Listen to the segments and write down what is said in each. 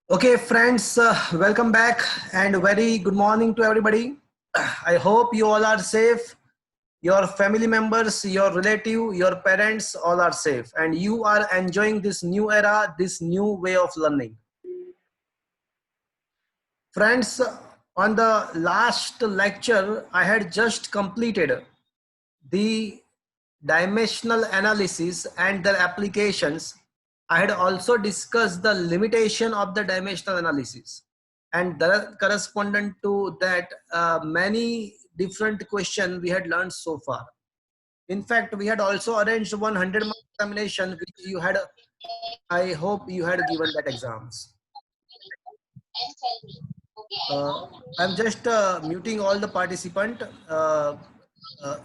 Okay, friends, welcome back and very good morning to everybody. I hope you all are safe. Your family members, your relative, your parents all are safe and you are enjoying this new era, this new way of learning. Friends, on the last lecture, I had just completed the dimensional analysis and their applications. I had also discussed the limitation of the dimensional analysis and the correspondent to that many different questions we had learned so far. In fact, we had also arranged 100-mark examination which you had, I hope you had given that exams. I'm just muting all the participant.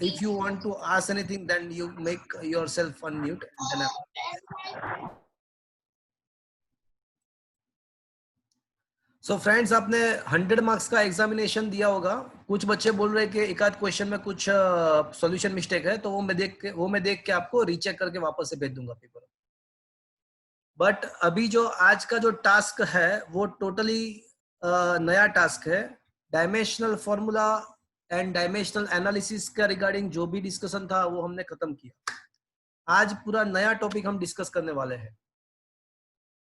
If you want to ask anything, then you make yourself unmute. And then so friends, आपने 100 marks का examination दिया होगा. कुछ बच्चे बोल रहे कि एक आध क्वेश्चन में कुछ सॉल्यूशन मिस्टेक है, तो वो मैं देख के आपको रीचेक करके वापस से भेज दूंगा पेपर. बट अभी जो आज का जो टास्क है वो टोटली नया टास्क है. Dimensional formula and dimensional analysis का रिगार्डिंग जो भी डिस्कशन था वो हमने खत्म किया. आज पूरा नया टॉपिक हम डिस्कस करने वाले हैं.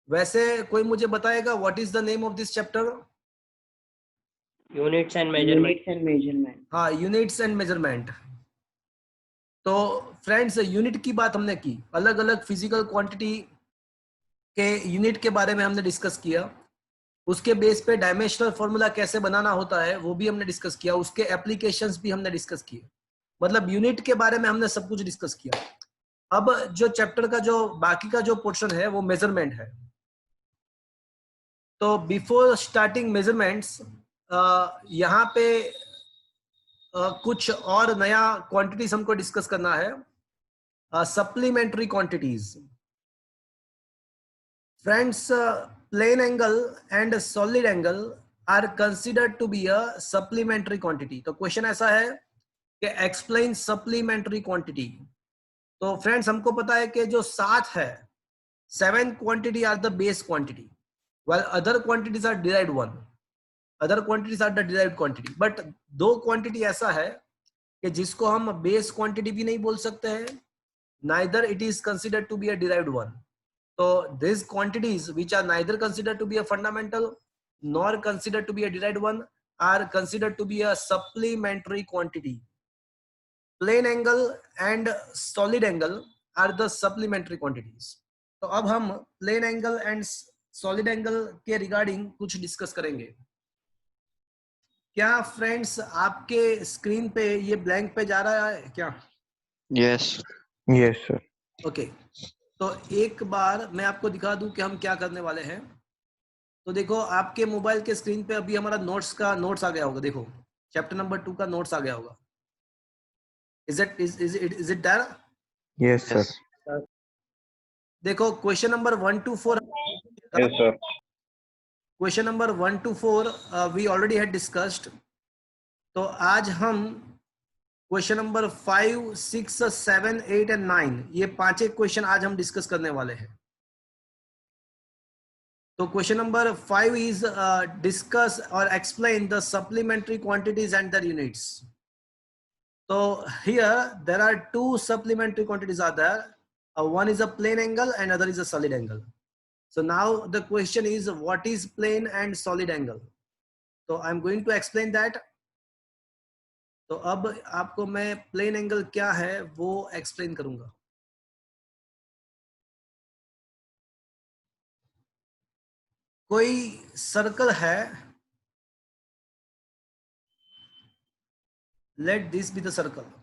वैसे कोई मुझे बताएगा what is the name of this chapter? Units and measurement. हाँ, यूनिट्स एंड मेजरमेंट. तो फ्रेंड्स, यूनिट की बात हमने की, अलग अलग फिजिकल क्वांटिटी के यूनिट के बारे में हमने डिस्कस किया. उसके बेस पे डायमेंशनल फॉर्मूला कैसे बनाना होता है वो भी हमने डिस्कस किया. उसके एप्लीकेशंस भी हमने डिस्कस किए. मतलब यूनिट के बारे में हमने सब कुछ डिस्कस किया. अब जो चैप्टर का जो बाकी का जो पोर्शन है वो मेजरमेंट है. तो बिफोर स्टार्टिंग मेजरमेंट्स, यहाँ पे कुछ और नया क्वांटिटीज हमको डिस्कस करना है. Supplementary quantities. Friends, plane angle and solid angle are considered to be a supplementary quantity. तो क्वेश्चन ऐसा है कि एक्सप्लेन सप्लीमेंट्री क्वांटिटी. तो फ्रेंड्स, हमको पता है कि जो 7 है, 7 quantity are the base quantity, while other quantities are derived one. Other quantities are the derived quantity. But दो क्वांटिटी ऐसा है कि जिसको हम बेस क्वांटिटी भी नहीं बोल सकते हैं, neither it is considered to be a derived one. So these quantities which are neither considered to be a fundamental nor considered to be a derived one are considered to be a supplementary quantity. Plane angle and solid angle are the supplementary quantities. तो अब हम plane angle and solid angle के regarding कुछ discuss करेंगे. क्या friends आपके screen पे ये ब्लैंक पे जा रहा है क्या? Yes sir. ओके, तो एक बार मैं आपको दिखा दूं कि हम क्या करने वाले हैं. तो देखो, आपके मोबाइल के स्क्रीन पे अभी हमारा नोट्स आ गया होगा. देखो, चैप्टर नंबर 2 का नोट्स आ गया होगा. Is it there? Yes sir. देखो, question number 1 to 4. Yes sir. Question number 1 to 4 we already had discussed. तो आज हम क्वेश्चन नंबर 5, 6, 7, 8 एंड 9, ये पांच एक क्वेश्चन आज हम डिस्कस करने वाले हैं. तो क्वेश्चन नंबर 5 इज डिस्कस और explain the supplementary quantities and their units. तो here there are two supplementary quantities are there. One is a plane angle and other is a solid angle. So now the question is, what is plane and solid angle? So I'm going to explain that. तो अब आपको मैं plane angle क्या है वो explain करूंगा. कोई circle है, let this be the circle,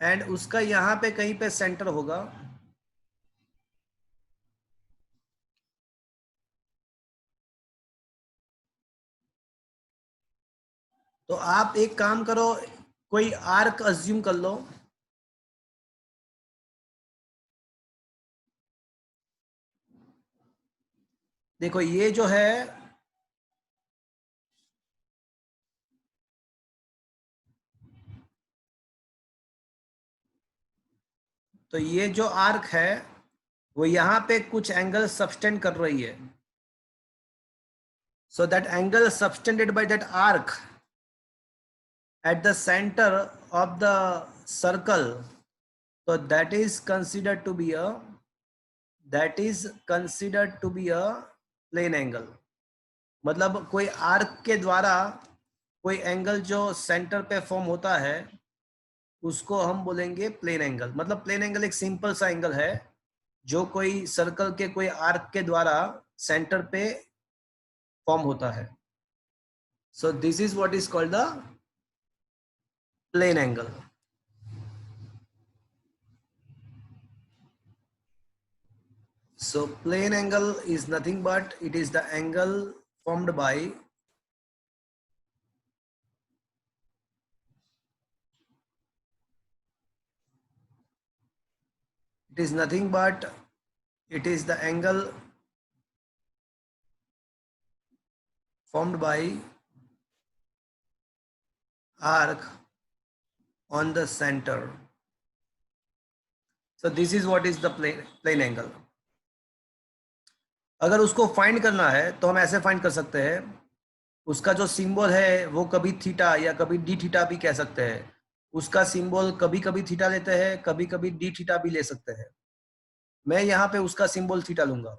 and उसका यहां पे कहीं पे सेंटर होगा. तो आप एक काम करो, कोई आर्क अज्यूम कर लो. देखो, ये जो है तो ये जो आर्क है वो यहाँ पे कुछ एंगल सबटेंड कर रही है. So that angle subtended by that arc at the center of the circle, so that is considered to be a plane angle. मतलब कोई आर्क के द्वारा कोई एंगल जो सेंटर पे फॉर्म होता है उसको हम बोलेंगे प्लेन एंगल. मतलब प्लेन एंगल एक सिंपल सा एंगल है जो कोई सर्कल के कोई आर्क के द्वारा सेंटर पे फॉर्म होता है. So this is what is called the plane angle. So plane angle is nothing but it is the angle formed by it is the angle formed by arc on the center. So this is what is the plane angle. अगर उसको find करना है तो हम ऐसे find कर सकते हैं. उसका जो सिंबल है वो कभी थीटा या कभी डी थीटा भी कह सकते हैं. उसका सिंबल कभी कभी थीटा लेते हैं, कभी कभी डी थीटा भी ले सकते हैं. मैं यहाँ पे उसका सिंबल थीटा लूंगा.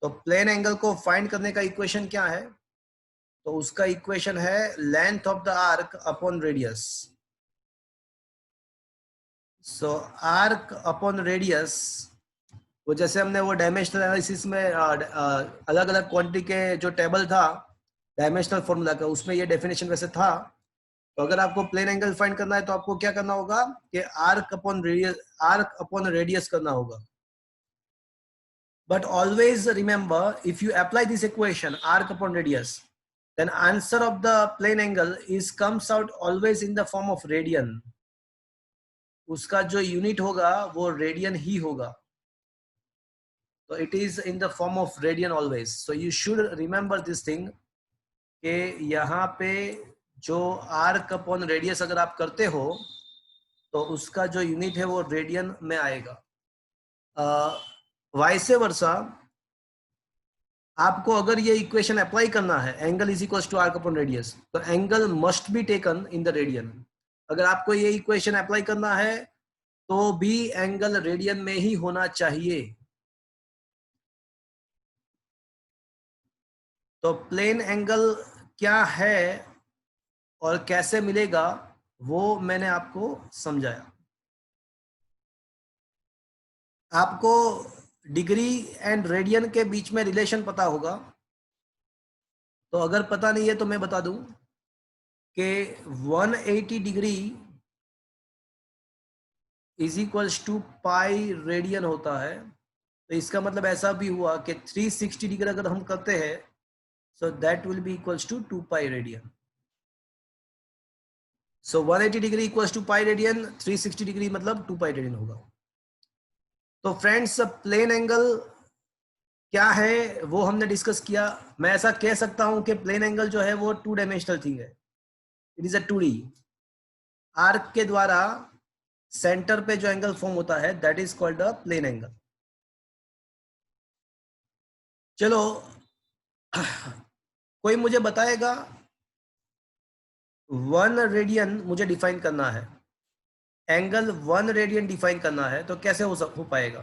तो प्लेन एंगल को फाइंड करने का इक्वेशन क्या है? तो उसका इक्वेशन है length of the arc upon radius. So arc upon radius, वो जैसे हमने वो डायमेंशनल एनालिसिस में अलग अलग क्वांटिटी के जो टेबल था डायमेंशनल फॉर्मूला का, उसमें ये डेफिनेशन वैसे था. तो अगर आपको प्लेन एंगल फाइंड करना है तो आपको क्या करना होगा कि आर्क अपॉन रेडियस करना होगा. But always remember, if you apply this equation arc upon radius, then answer of the plane angle comes out always in the form of radian. उसका जो यूनिट होगा वो रेडियन ही होगा. तो it is in the form of radian always. So you should remember this thing कि यहाँ पे जो arc upon radius अगर आप करते हो तो उसका जो यूनिट है वो रेडियन में आएगा. वाइस वर्सा, आपको अगर ये इक्वेशन अप्लाई करना है angle is equal to arc upon radius, तो angle must be taken in the radian. अगर आपको ये इक्वेशन अप्लाई करना है तो भी एंगल रेडियन में ही होना चाहिए. तो प्लेन एंगल क्या है और कैसे मिलेगा वो मैंने आपको समझाया. आपको डिग्री एंड रेडियन के बीच में रिलेशन पता होगा. तो अगर पता नहीं है तो मैं बता दूं कि 180 degree is equals to pi radian होता है. तो इसका मतलब ऐसा भी हुआ कि 360 डिग्री अगर हम करते हैं so that will be equals to 2 pi radian. So 180 degree equals to pi radian, 360 degree मतलब 2 पाई रेडियन होगा. तो फ्रेंड्स प्लेन एंगल क्या है वो हमने डिस्कस किया. मैं ऐसा कह सकता हूं कि प्लेन एंगल जो है वो 2 डायमेंशनल थिंग है. It is a 2D. Arc के द्वारा सेंटर पे जो एंगल फॉर्म होता है that is called a plane angle. चलो कोई मुझे बताएगा 1 रेडियन मुझे डिफाइन करना है, एंगल 1 रेडियन डिफाइन करना है तो कैसे हो पाएगा?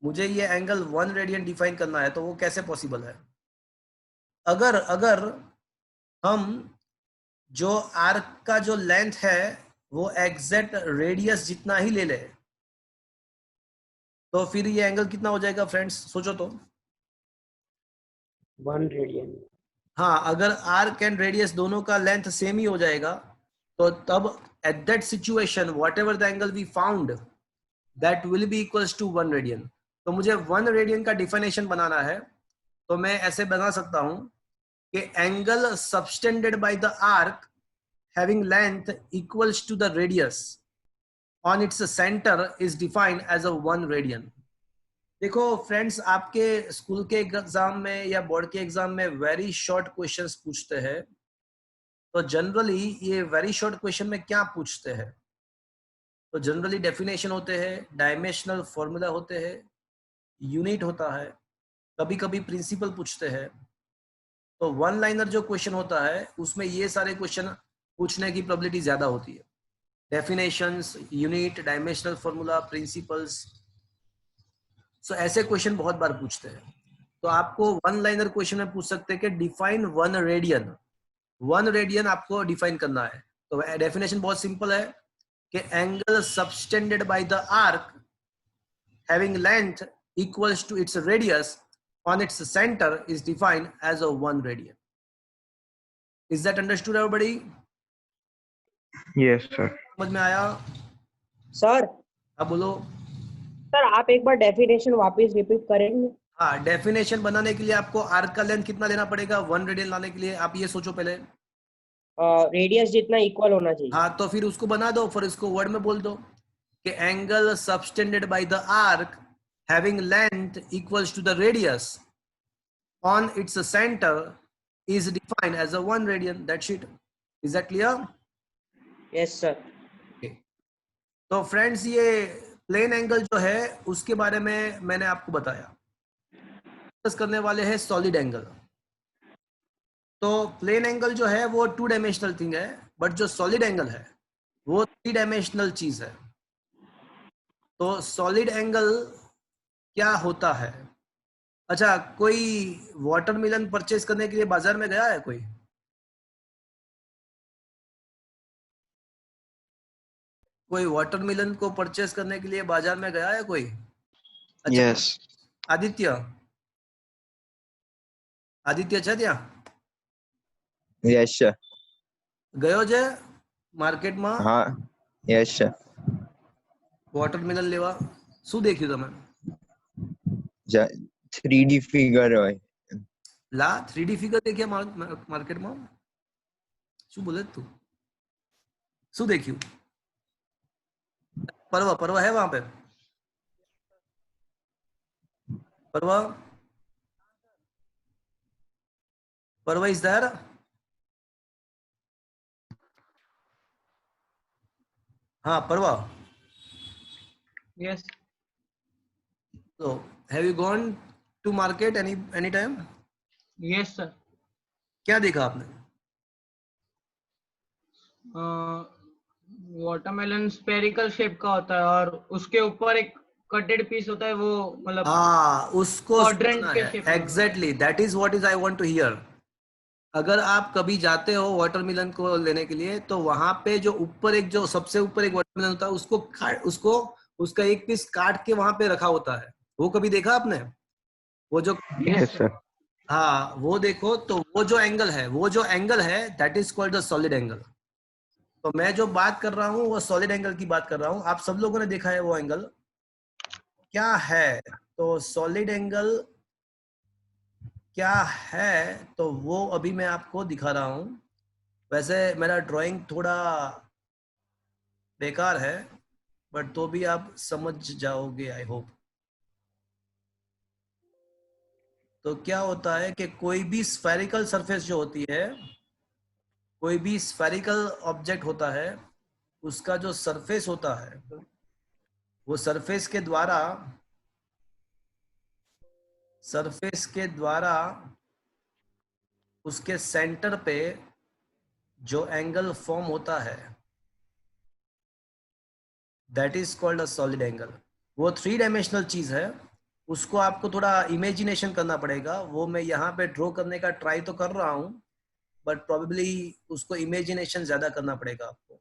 मुझे ये एंगल 1 रेडियन डिफाइन करना है तो वो कैसे पॉसिबल है? अगर हम जो आर्क का जो लेंथ है वो एग्जैक्ट रेडियस जितना ही ले ले तो फिर ये एंगल कितना हो जाएगा फ्रेंड्स? सोचो तो. 1 रेडियन. हाँ, अगर आर्क एंड रेडियस दोनों का लेंथ सेम ही हो जाएगा तो तब at that situation whatever the angle we found that will be equals to 1 radian. तो मुझे 1 रेडियन का डिफिनेशन बनाना है तो मैं ऐसे बना सकता हूं कि angle subtended by the arc having length equals to the radius on its center is defined as a 1 radian. देखो फ्रेंड्स, आपके स्कूल के एग्जाम में या बोर्ड के एग्जाम में वेरी शॉर्ट क्वेश्चंस पूछते हैं. तो जनरली ये वेरी शॉर्ट क्वेश्चन में क्या पूछते हैं? तो जनरली डेफिनेशन होते हैं, डायमेंशनल फॉर्मूला होते हैं, यूनिट होता है, कभी कभी प्रिंसिपल पूछते हैं। तो वन लाइनर जो क्वेश्चन होता है उसमें ये सारे क्वेश्चन पूछने की प्रोबेबिलिटी ज्यादा होती है। Definitions, unit, dimensional formula, principles, so ऐसे क्वेश्चन बहुत बार पूछते हैं। तो आपको वन लाइनर क्वेश्चन में पूछ सकते हैं कि define one radian. One radian आपको डिफाइन करना है। तो डेफिनेशन बहुत सिंपल है कि angle subtended by the arc having length equals to its radius on its center is defined as a one radian. Is that understood, everybody? Yes, sir. समझ में आया? सर अब बोलो। सर आप एक बार डेफिनेशन वापस रिपीट करेंगे? हाँ, डेफिनेशन बनाने के लिए आपको आर्क का लेंथ कितना लेना पड़ेगा वन रेडियन लाने के लिए? आप ये सोचो पहले। रेडियस जितना इक्वल होना चाहिए। हाँ, तो फिर उसको बना दो, फिर इसको वर्ड में बोल दो कि angle subtended by the arc having length equals to the radius on its center is defined as a one radian. That's it. Is that clear? Yes sir. Okay. तो फ्रेंड्स, ये प्लेन एंगल जो है उसके बारे में मैंने आपको बताया। डिस्कस करने वाले हैं सॉलिड एंगल। तो प्लेन एंगल जो है वो टू डायमेंशनल थिंग है, बट जो सॉलिड एंगल है वो थ्री डायमेंशनल चीज है। तो सॉलिड एंगल क्या होता है? अच्छा, कोई वाटरमेलन परचेज करने के लिए बाजार में गया है कोई? कोई वाटरमेलन को परचेज करने के लिए बाजार में गया है कोई? अच्छा, Yes. आदित्य, आदित्य છે ત્યાં? Yes, sir. ગયો છે માર્કેટમાં हाँ. Yes, sir. વોટરમેલન લેવા? શું દેખ્યું તમે? 3D figure હોય. લા 3D ફિગર દેખ્યા માર્કેટમાં? શું બોલે તું? શું દેખ્યું? પરવા પરવા है वहां पे? परवा, परवा इज देयर? हाँ, परवा। Yes, So have you gone to market any time? yes sir. क्या देखा आपने? वाटरमेलन स्पेरिकल शेप का होता है और उसके ऊपर एक कटेड पीस होता है, वो मतलब हाँ, उसको quadrant सोचना के है। shape में। Exactly, that is what is I want to hear. अगर आप कभी जाते हो वाटरमेलन को लेने के लिए, तो वहां पे जो ऊपर एक, जो सबसे ऊपर एक वाटरमेलन होता है, उसको उसका एक पीस काट के वहां पे रखा होता है। वो कभी देखा आपने? वो जो, Yes, sir. हाँ, वो देखो। तो वो जो एंगल है that is called the solid angle. तो मैं जो बात कर रहा हूँ वो सॉलिड एंगल की बात कर रहा हूँ। आप सब लोगों ने देखा है वो एंगल क्या है। तो सॉलिड एंगल क्या है, तो वो अभी मैं आपको दिखा रहा हूँ। वैसे मेरा ड्राइंग थोड़ा बेकार है, बट तो भी आप समझ जाओगे, आई होप। तो क्या होता है कि कोई भी स्फेरिकल सरफेस जो होती है, कोई भी स्फेरिकल ऑब्जेक्ट होता है, उसका जो सरफेस होता है, वो सरफेस के द्वारा उसके सेंटर पे जो एंगल फॉर्म होता है that is called a solid angle. वो थ्री डायमेंशनल चीज है। उसको आपको थोड़ा इमेजिनेशन करना पड़ेगा। वो मैं यहाँ पे ड्रॉ करने का ट्राई तो कर रहा हूँ, बट प्रोबेबली उसको इमेजिनेशन ज्यादा करना पड़ेगा आपको।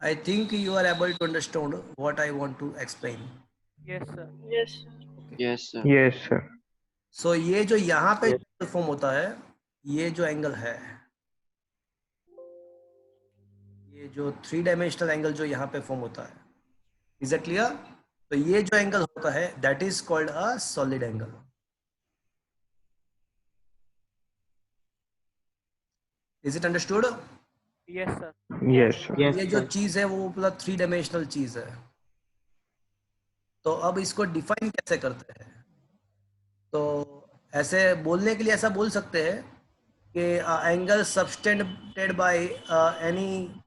I think you are able to understand what I want to explain. Yes sir. Yes. Yes, sir. Yes, sir. सो ये जो यहाँ पे Yes. फॉर्म होता है, ये जो एंगल है, ये जो 3 डायमेंशनल एंगल जो यहाँ पे फॉर्म होता है, इज इट क्लियर? तो ये जो एंगल होता है that is called a solid angle. Is it understood? Yes, sir. Yes, sir. Yes, ये जो sir. चीज है वो मतलब 3 डायमेंशनल चीज है. तो अब इसको डिफाइन कैसे करते हैं? तो ऐसे बोलने के लिए ऐसा बोल सकते हैं कि angle subtended by any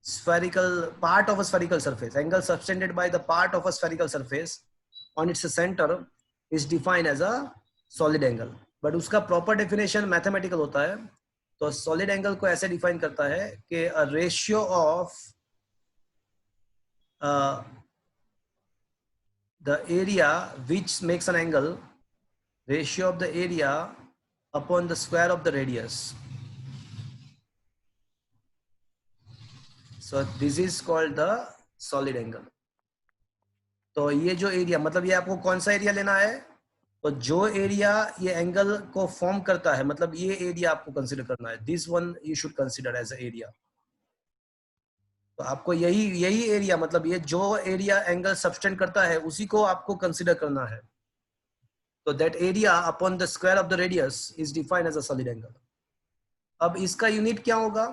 spherical part of a spherical surface, angle subtended by the part of a spherical surface on its center is defined as a solid angle. but उसका proper definition mathematical होता है. तो solid angle को ऐसे define करता है कि a ratio of the area which makes an angle, ratio of the area upon the square of the radius. So this is called the solid angle. तो ये जो एरिया, मतलब ये आपको कौन सा एरिया लेना है? तो जो एरिया ये एंगल को फॉर्म करता है, मतलब ये एरिया आपको कंसीडर करना है. This one you should consider as a area. तो आपको यही एरिया, मतलब ये जो एरिया एंगल सबटेंड करता है उसी को आपको कंसीडर करना है. तो that area upon the square of the radius is defined as a solid angle. अब इसका यूनिट क्या होगा?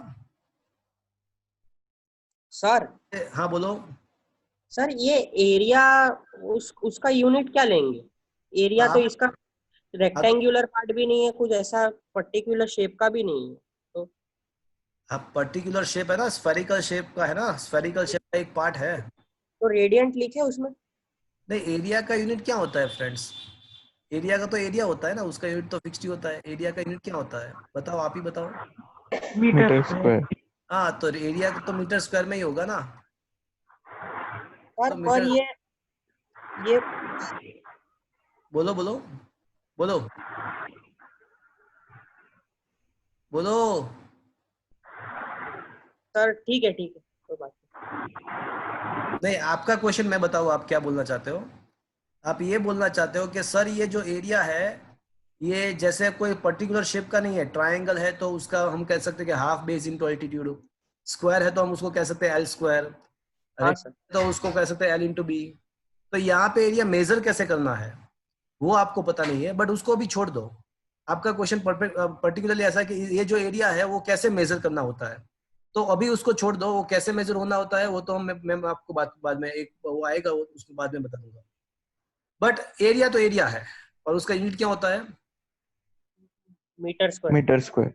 सर, हाँ बोलो. सर ये एरिया उसका यूनिट क्या लेंगे? एरिया तो आप- इसका रेक्टेंगुलर पार्ट भी नहीं है, कुछ ऐसा पर्टिकुलर शेप का भी नहीं है. तो अब पर्टिकुलर शेप है ना, स्फेरिकल शेप का है ना, स्फेरिकल शेप का एक पार्ट है. रेडियंट लिखे उसमें. नहीं, एरिया का यूनिट क्या होता है फ्रेंड्स? एरिया का तो एरिया होता है ना, उसका यूनिट तो फिक्स्ड ही होता है. एरिया का यूनिट क्या होता है बताओ, आप ही बताओ. Meter square. हाँ, तो एरिया तो मीटर स्क्वायर में ही होगा ना. सर तो पर मीटर, ये बोलो बोलो बोलो बोलो. सर ठीक है कोई बात नहीं. नहीं, आपका क्वेश्चन मैं बताऊँ आप क्या बोलना चाहते हो. आप ये बोलना चाहते हो कि सर ये जो एरिया है ये जैसे कोई पर्टिकुलर शेप का नहीं है. ट्रायंगल है तो उसका हम कह सकते हैं कि half base into altitude. Square है तो हम उसको कह सकते हैं एल स्क्वायर. हाँ सर. तो उसको कह सकते हैं एल इंटू बी. तो यहाँ पे एरिया मेजर कैसे करना है वो आपको पता नहीं है, बट उसको भी छोड़ दो. आपका क्वेश्चन पर्टिकुलरली ऐसा है कि ये जो एरिया है वो कैसे मेजर करना होता है. तो अभी उसको छोड़ दो, वो कैसे मेजर होना होता है वो तो मैं आपको बाद में एक वो आएगा, वो उसके बाद में बता दूंगा. बट एरिया तो एरिया है और उसका यूनिट क्या होता है? Metre square. Meter square.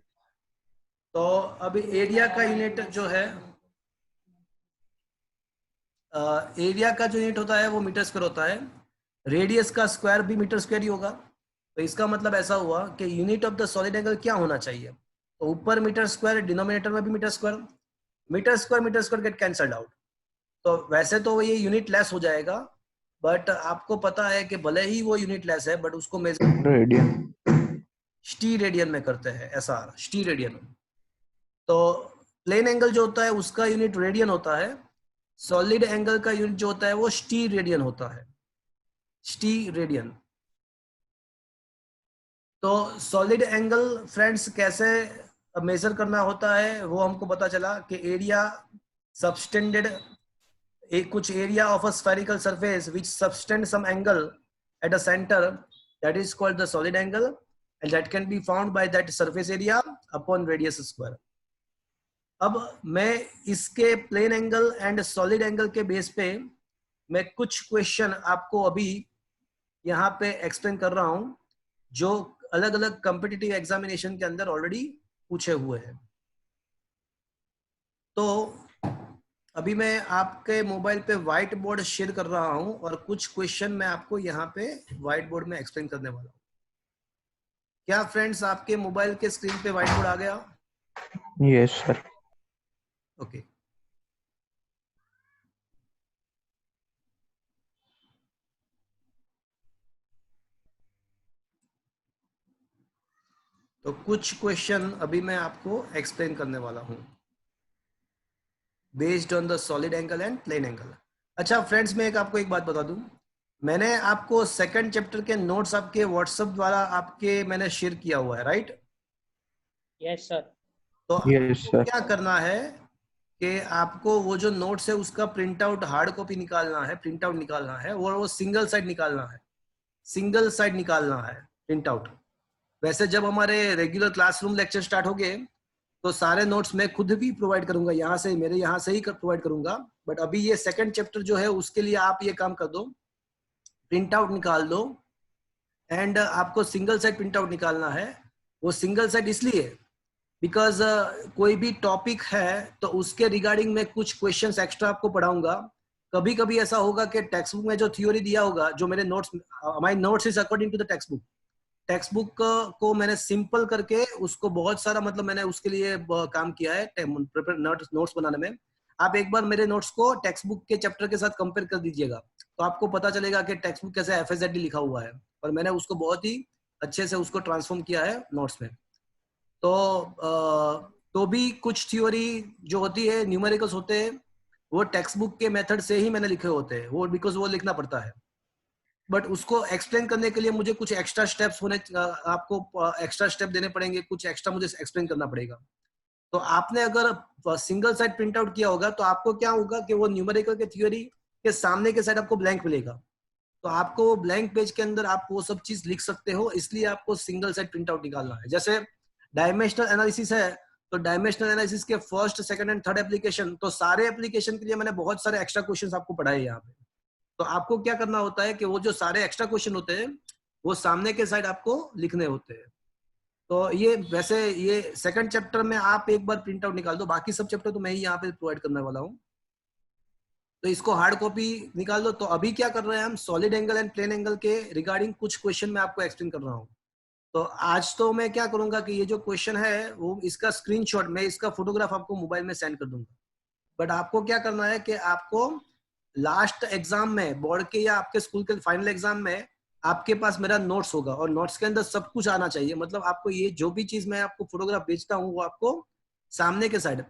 तो अभी एरिया का यूनिट जो है, एरिया का जो यूनिट होता है वो मीटर स्क्वायर होता है. रेडियस का स्क्वायर भी मीटर स्क्वायर ही होगा. तो इसका मतलब ऐसा हुआ कि unit of the solid angle क्या होना चाहिए? तो ऊपर मीटर स्क्वायर, डिनोमिनेटर में भी metre square. Metre square get cancelled out. तो वैसे तो ये यूनिट लेस हो जाएगा, बट आपको पता है कि भले ही वो यूनिट लेस है बट उसको मेजर Radian. स्टी रेडियन में करते हैं. ऐसा स्टी रेडियन. तो प्लेन एंगल जो होता है उसका यूनिट रेडियन होता है. सॉलिड एंगल का यूनिट जो होता है वो स्टी रेडियन होता है. स्टी रेडियन. तो सॉलिड एंगल फ्रेंड्स कैसे मेजर करना होता है वो हमको पता चला कि एरिया सबटेंडेड, एक कुछ area of a spherical surface which subtend some angle at a centre, that is called the solid angle and that can be found by that surface area upon radius square. अब मैं इसके plane angle and solid angle के base पे मैं कुछ question आपको अभी यहाँ पे एक्सप्लेन कर रहा हूँ जो अलग अलग कॉम्पिटिटिव एग्जामिनेशन के अंदर ऑलरेडी पूछे हुए हैं. तो अभी मैं आपके मोबाइल पे व्हाइट बोर्ड शेयर कर रहा हूँ और कुछ क्वेश्चन मैं आपको यहाँ पे व्हाइट बोर्ड में एक्सप्लेन करने वाला हूँ. क्या फ्रेंड्स आपके मोबाइल के स्क्रीन पे व्हाइट बोर्ड आ गया? Yes, sir. ओके. तो कुछ क्वेश्चन अभी मैं आपको एक्सप्लेन करने वाला हूँ based on the solid angle and plane angle. अच्छा फ्रेंड्स, मैं आपको एक बात बता दूं, मैंने आपको सेकंड चैप्टर के नोट्स आपके व्हाट्सएप द्वारा आपके मैंने शेयर किया हुआ है, राइट? Yes sir. तो Yes, आपको sir. क्या करना है कि आपको वो जो नोट्स है उसका प्रिंट आउट हार्ड कॉपी निकालना है, प्रिंट आउट निकालना है, और वो सिंगल साइड निकालना है, सिंगल साइड निकालना है प्रिंट आउट। वैसे जब हमारे रेगुलर क्लासरूम लेक्चर स्टार्ट हो गए तो सारे नोट्स मैं खुद भी प्रोवाइड करूंगा, यहाँ से मेरे यहाँ से ही प्रोवाइड करूंगा। बट अभी ये सेकंड चैप्टर जो है उसके लिए आप ये काम कर दो, प्रिंट आउट निकाल दो, एंड आपको सिंगल साइड प्रिंट आउट निकालना है। वो सिंगल साइड इसलिए बिकॉज कोई भी टॉपिक है तो उसके रिगार्डिंग में कुछ क्वेश्चंस एक्स्ट्रा आपको पढ़ाऊंगा। कभी कभी ऐसा होगा कि टेक्स्ट बुक में जो थ्योरी दिया होगा, जो मेरे notes, my notes is according to the textbook, textbook को मैंने सिंपल करके उसको बहुत सारा मतलब मैंने उसके लिए काम किया है नोट्स बनाने में। आप एक बार मेरे नोट्स को टेक्स्ट बुक के चैप्टर के साथ कंपेयर कर दीजिएगा तो आपको पता चलेगा कि टेक्स्ट बुक कैसे FSZD लिखा हुआ है, और मैंने उसको बहुत ही अच्छे से उसको ट्रांसफॉर्म किया है नोट्स में। तो भी कुछ थ्योरी जो होती है, न्यूमेरिकल्स होते हैं, वो टेक्स्ट बुक के मेथड से ही मैंने लिखे होते हैं, वो बिकॉज वो लिखना पड़ता है। बट उसको एक्सप्लेन करने के लिए मुझे कुछ एक्स्ट्रा स्टेप्स होने, आपको एक्स्ट्रा स्टेप देने पड़ेंगे, कुछ एक्स्ट्रा मुझे एक्सप्लेन करना पड़ेगा। तो आपने अगर सिंगल साइड प्रिंट आउट किया होगा तो आपको क्या होगा कि वो न्यूमेरिकल के थ्योरी के सामने के साइड आपको ब्लैंक मिलेगा, तो आपको वो ब्लैंक पेज के अंदर आप वो सब चीज लिख सकते हो। इसलिए आपको सिंगल साइड प्रिंट आउट निकालना है। जैसे डायमेंशनल एनालिसिस है तो डायमेंशनल एनालिसिस के first, second and third application, तो सारे एप्लीकेशन के लिए मैंने बहुत सारे एक्स्ट्रा क्वेश्चंस आपको पढ़ाए यहाँ पे। तो आपको क्या करना होता है कि वो जो सारे एक्स्ट्रा क्वेश्चन होते हैं वो सामने के साइड आपको लिखने होते हैं। तो ये वैसे ये सेकंड चैप्टर में आप एक बार प्रिंट आउट निकाल दो, बाकी सब चैप्टर तो मैं ही यहाँ पे प्रोवाइड करने वाला हूँ। तो इसको हार्ड कॉपी निकाल दो। तो अभी क्या कर रहे हैं हम, solid angle and plane angle के रिगार्डिंग कुछ क्वेश्चन मैं आपको एक्सप्लेन कर रहा हूँ। तो आज तो मैं क्या करूंगा कि ये जो क्वेश्चन है वो इसका स्क्रीनशॉट, मैं इसका फोटोग्राफ आपको मोबाइल में सेंड कर दूंगा। बट आपको क्या करना है कि आपको लास्ट एग्जाम में, बोर्ड के या आपके स्कूल के फाइनल एग्जाम में, आपके पास मेरा नोट्स होगा और नोट्स के अंदर सब कुछ आना चाहिए। मतलब आपको ये जो भी चीज मैं आपको फोटोग्राफ भेजता हूँ वो आपको सामने के साइड,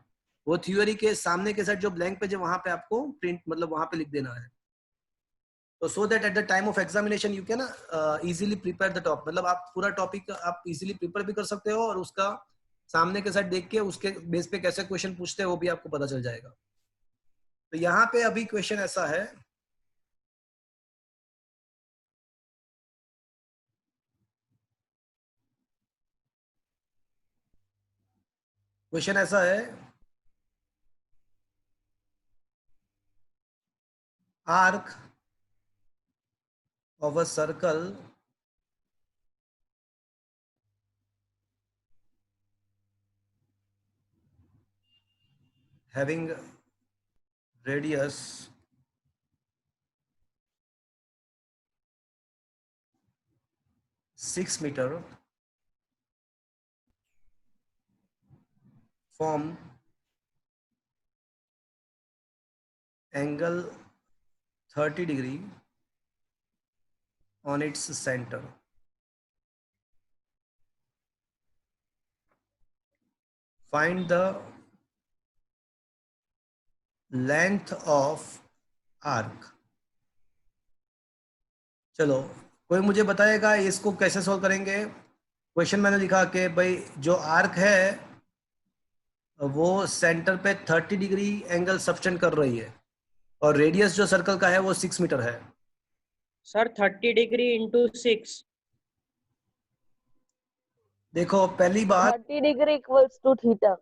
वो थ्योरी के सामने के साइड जो ब्लैंक पेज है वहां पे आपको प्रिंट मतलब वहां पे लिख देना है। तो so that at the time of examination you can easily prepare the top, मतलब आप पूरा टॉपिक आप इजीली प्रिपेयर भी कर सकते हो और उसका सामने के साइड देख के उसके बेस पे कैसे क्वेश्चन पूछते हैं वो भी आपको पता चल जाएगा। तो यहाँ पे अभी क्वेश्चन ऐसा है, क्वेश्चन ऐसा है, arc of a circle having radius 6 meter form angle 30 degree on its center. Find the length of arc. चलो कोई मुझे बताएगा इसको कैसे सॉल्व करेंगे। क्वेश्चन मैंने लिखा कि भाई जो आर्क है वो सेंटर पे 30 डिग्री एंगल सब्टेंड कर रही है और रेडियस जो सर्कल का है वो 6 मीटर है। Sir 30 degree into 6। देखो पहली बात, 30 degree equals to theta.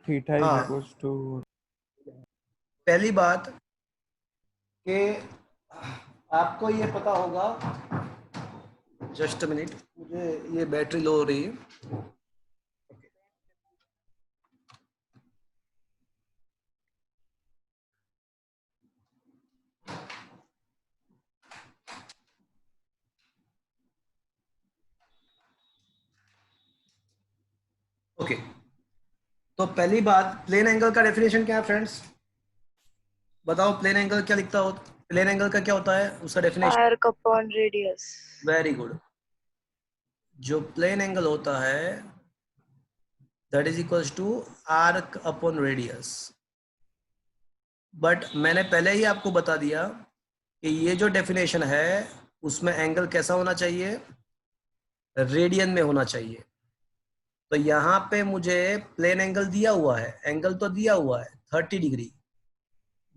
Theta हाँ। equals to पहली बात कि आपको ये पता होगा, जस्ट मिनट, मुझे ये बैटरी लो हो रही है। ओके, तो पहली बात, प्लेन एंगल का डेफिनेशन क्या है फ्रेंड्स, बताओ प्लेन एंगल क्या लिखता हो, प्लेन एंगल का क्या होता है उसका definition. Arc upon radius. Very good. जो प्लेन एंगल होता है that is equals to arc upon radius. But मैंने पहले ही आपको बता दिया कि ये जो डेफिनेशन है उसमें एंगल कैसा होना चाहिए, रेडियन में होना चाहिए। तो यहाँ पे मुझे प्लेन एंगल दिया हुआ है, एंगल तो दिया हुआ है 30 degree,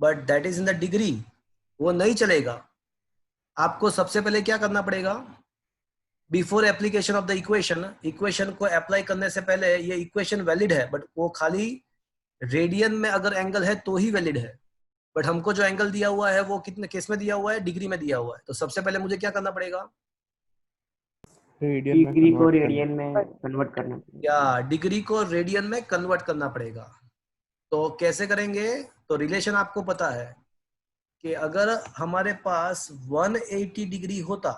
but that is in the degree, वो नहीं चलेगा। आपको सबसे पहले क्या करना पड़ेगा, before application of the equation को अप्लाई करने से पहले, ये इक्वेशन वैलिड है बट वो खाली रेडियन में अगर एंगल है तो ही वैलिड है, बट हमको जो एंगल दिया हुआ है वो कितने केस में दिया हुआ है, डिग्री में दिया हुआ है। तो सबसे पहले मुझे क्या करना पड़ेगा, रेडियन में डिग्री को convert रेडियन में कन्वर्ट करना पड़ेगा। या डिग्री को रेडियन में कन्वर्ट करना पड़ेगा। तो कैसे करेंगे, तो रिलेशन आपको पता है कि अगर हमारे पास 180 डिग्री होता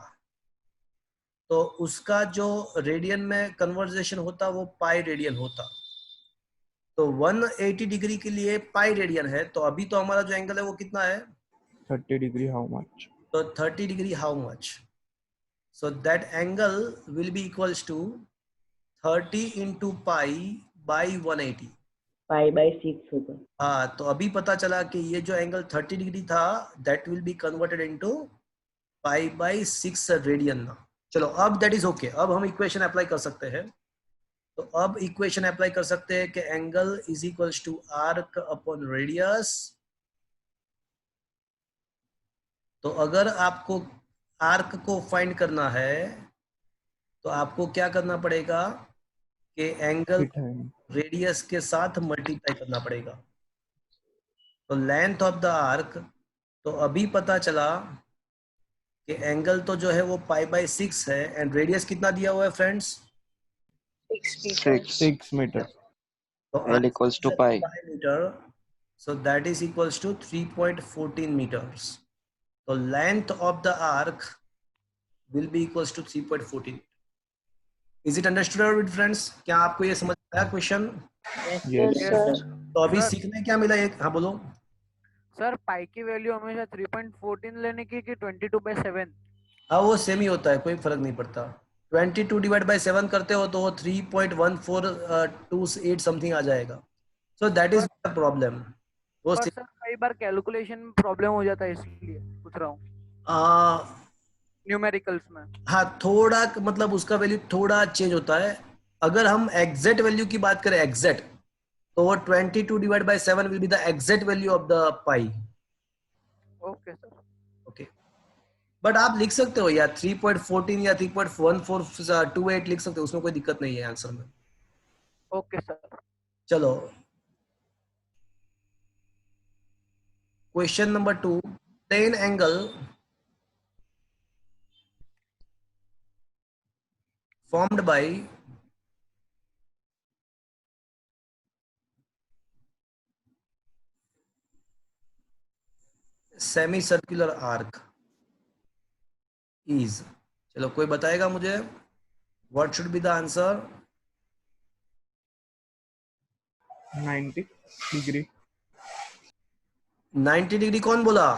तो उसका जो रेडियन में कन्वर्जेशन होता वो पाई रेडियन होता। तो 180 डिग्री के लिए पाई रेडियन है, तो अभी तो हमारा जो एंगल है वो कितना है, 30 degree how much? तो 30 degree how much, so that angle will be equals to 30 into pi by 180। Pi by 6 होगा। हाँ, तो अभी पता चला कि ये जो एंगल 30 डिग्री था that will be converted into pi by 6 radian ना। चलो अब दैट इज ओके, अब हम इक्वेशन अप्लाई कर सकते हैं। तो अब इक्वेशन अप्लाई कर सकते हैं कि angle is equals to arc upon radius. तो अगर आपको आर्क को फाइंड करना है तो आपको क्या करना पड़ेगा कि एंगल It है। रेडियस के साथ मल्टीप्लाई करना पड़ेगा। तो लेंथ ऑफ द आर्क, तो अभी पता चला कि एंगल तो जो है वो पाई बाई 6 है एंड रेडियस कितना दिया हुआ है फ्रेंड्स, 6 meter। तो L equals to pi। Metre, so that is equals to 3.14 metres. तो length of the arc will be equals to 3.14। Is it understood friends? क्या आपको ये समझ आया क्वेश्चन? Yes। sir. तो अभी Sir. सीखने क्या मिला एक, हाँ बोलो। सर पाई की वैल्यू हमेशा 3.14 लेने की कि 22/7? हाँ वो सेम ही होता है, कोई फर्क नहीं पड़ता। 22 डिवाइड बाई 7 करते हो तो वो 3.1428 समथिंग आ जाएगा। सो दैट इज प्रॉब्लम। वो पर सर कई बार कैलकुलेशन में प्रॉब्लम हो जाता है, इसलिए पूछ रहा हूँ न्यूमेरिकल्स में। हाँ थोड़ा मतलब उसका वैल्यू थोड़ा चेंज होता है। अगर हम एग्जैक्ट वैल्यू की बात करें एग्जैक्ट, तो वो 22 divide by 7 will be the exact value of the pi. Okay sir. Okay, but आप लिख सकते हो या 3.14 या 3.1428 लिख सकते हो, उसमें कोई दिक्कत नहीं है आंसर में। Okay sir. चलो question number 2, plane angle formed by semicircular arc is, चलो कोई बताएगा मुझे what should be the answer? 90 degree। 90 degree कौन बोला?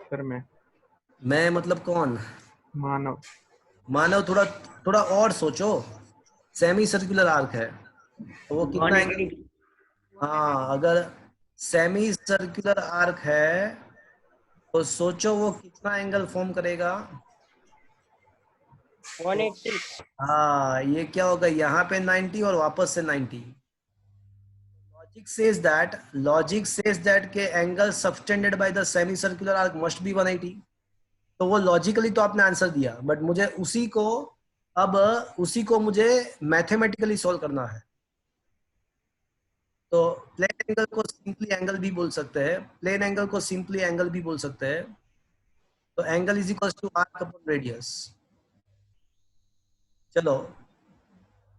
सर मैं मतलब कौन? मानव। मानव, थोड़ा थोड़ा और सोचो। सेमी सर्कुलर आर्क है तो वो कितना एंगल, हाँ अगर सेमी सर्कुलर आर्क है तो सोचो वो कितना एंगल फॉर्म करेगा। 180। हाँ ये क्या होगा, यहाँ पे 90 और वापस से 90। लॉजिक सेज दैट के angle subtended by the semi circular arc must be 180। तो वो लॉजिकली तो आपने आंसर दिया, बट मुझे उसी को मुझे मैथमेटिकली सॉल्व करना है। तो प्लेन एंगल को सिंपली एंगल भी बोल सकते हैं, प्लेन एंगल को सिंपली एंगल भी बोल सकते हैं। तो angle is equal to arc upon radius. चलो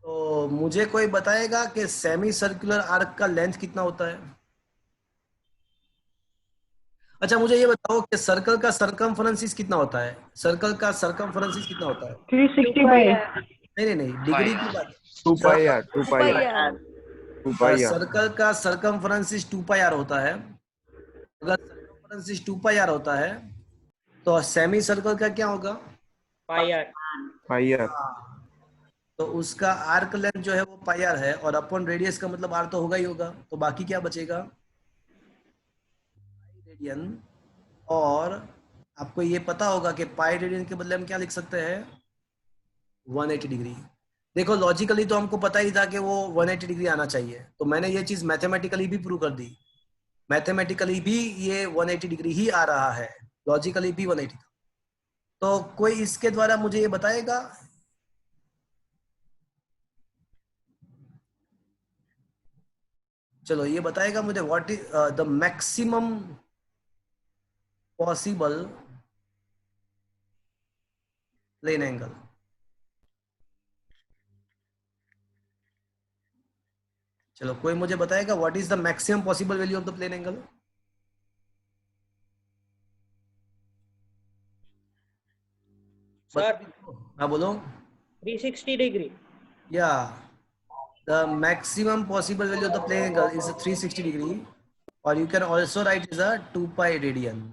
तो मुझे कोई बताएगा कि सेमी सर्कुलर आर्क का लेंथ कितना होता है? अच्छा मुझे ये बताओ कि सर्कल का सरकमफरेंस कितना होता है? सर्कल का सरकमफरेंस कितना होता है? 365। नहीं नहीं नहीं, डिग्री की बात। 2 pi r 2 pi Pi r r. 2 pi r। Circle का सरकमफरेंस 2 पाई आर होता है। अगर सरकमफरेंस 2 पाई आर होता है तो सेमी सर्कल का क्या होगा? पाई आर। pi r। तो उसका आर्क लेंथ जो है वो पाई आर है और अपॉन रेडियस का मतलब आर तो होगा ही होगा, तो बाकी क्या बचेगा? रेडियन, और आपको ये पता होगा कि पाई रेडियन के बदले हम क्या लिख सकते हैं 180 डिग्री। देखो लॉजिकली तो हमको पता ही था कि वो 180 डिग्री आना चाहिए, तो मैंने ये चीज मैथमेटिकली भी प्रूव कर दी। मैथमेटिकली भी ये 180 डिग्री ही आ रहा है, लॉजिकली भी 180 था। तो कोई इसके द्वारा मुझे ये बताएगा, चलो ये बताएगा मुझे what is the maximum possible plane angle. चलो कोई मुझे बताएगा what is the maximum possible value of the plane angle. Sir हाँ बोलो। 360 डिग्री। या the maximum possible value of the plane angle is 360 degree, or you can also write is a 2 pi radian.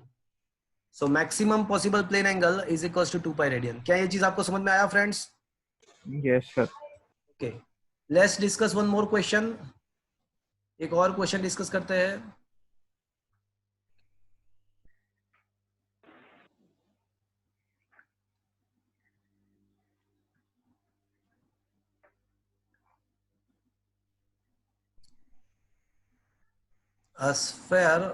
So maximum possible plane angle is equals to 2 pi radian. क्या ये चीज आपको समझ में आया friends? Yes, sir. Okay, let's discuss one more question. एक और question discuss करते हैं। A sphere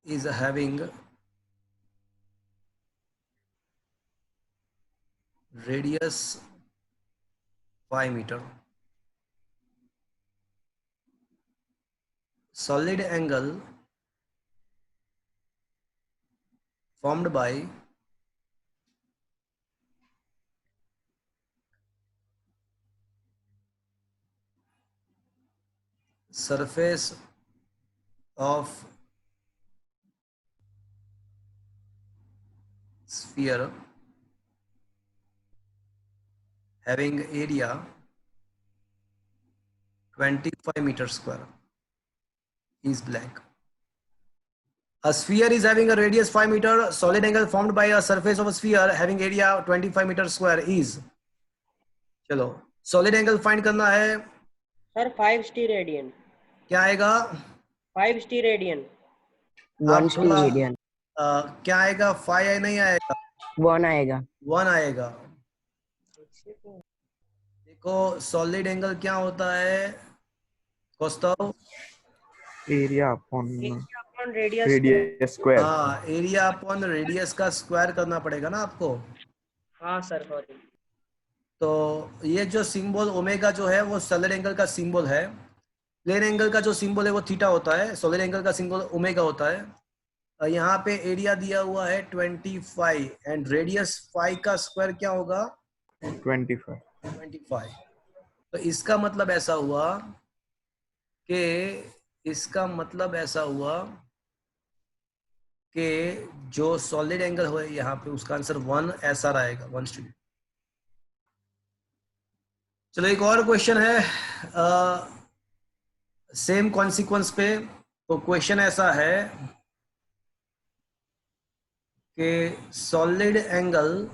is having radius 5 meter, solid angle formed by surface of sphere having area 25 meter square is blank. A sphere is having a radius 5 meter, solid angle formed by a surface of a sphere having area 25 meter square is, चलो solid angle find करना है। Sir 5 radian. क्या आएगा? 5 radian. 1 radian. क्या आएगा? 5 नहीं आएगा, 1 आएगा। 1 आएगा। देखो सॉलिड एंगल क्या होता है Kaustav? Area upon radius. radius square. हाँ, एरिया अपॉन रेडियस का स्क्वायर करना पड़ेगा ना आपको। हाँ सर सॉरी। तो ये जो सिंबल ओमेगा जो है वो सॉलिड एंगल का सिंबल है। प्लेन एंगल का जो सिंबल है वो थीटा होता है, सॉलिड एंगल का सिंबल ओमेगा होता है। यहाँ पे एरिया दिया हुआ है 25 एंड रेडियस 5 का स्क्वायर क्या होगा? 25. 25। तो इसका मतलब ऐसा हुआ कि जो सॉलिड एंगल हो यहाँ पे उसका आंसर 1 ऐसा रहेगा 1 स्टूडेंट। चलो एक और क्वेश्चन है सेम कॉन्सिक्वेंस पे। तो क्वेश्चन ऐसा है कि solid angle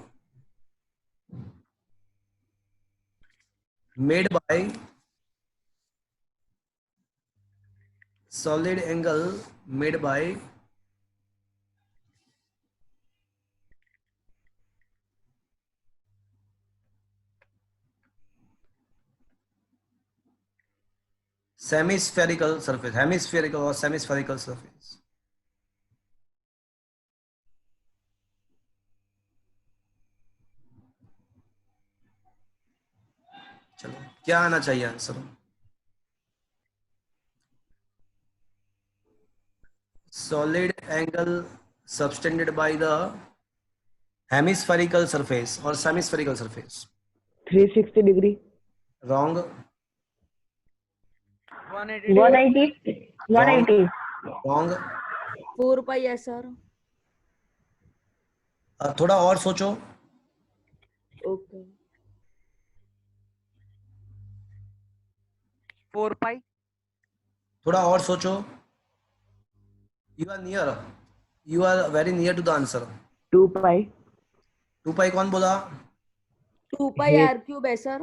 made by hemispherical or semispherical surface। चलो क्या आना चाहिए answer? solid angle subtended by the hemispherical surface or semispherical surface। 360 degree. wrong। 180 wrong। 4 pi SR। थोड़ा और सोचो। ओके। 4 पाई। थोड़ा और सोचो। you are very near to the answer। 2 पाई। 2 पाई कौन बोला? 2 pi R cube SR।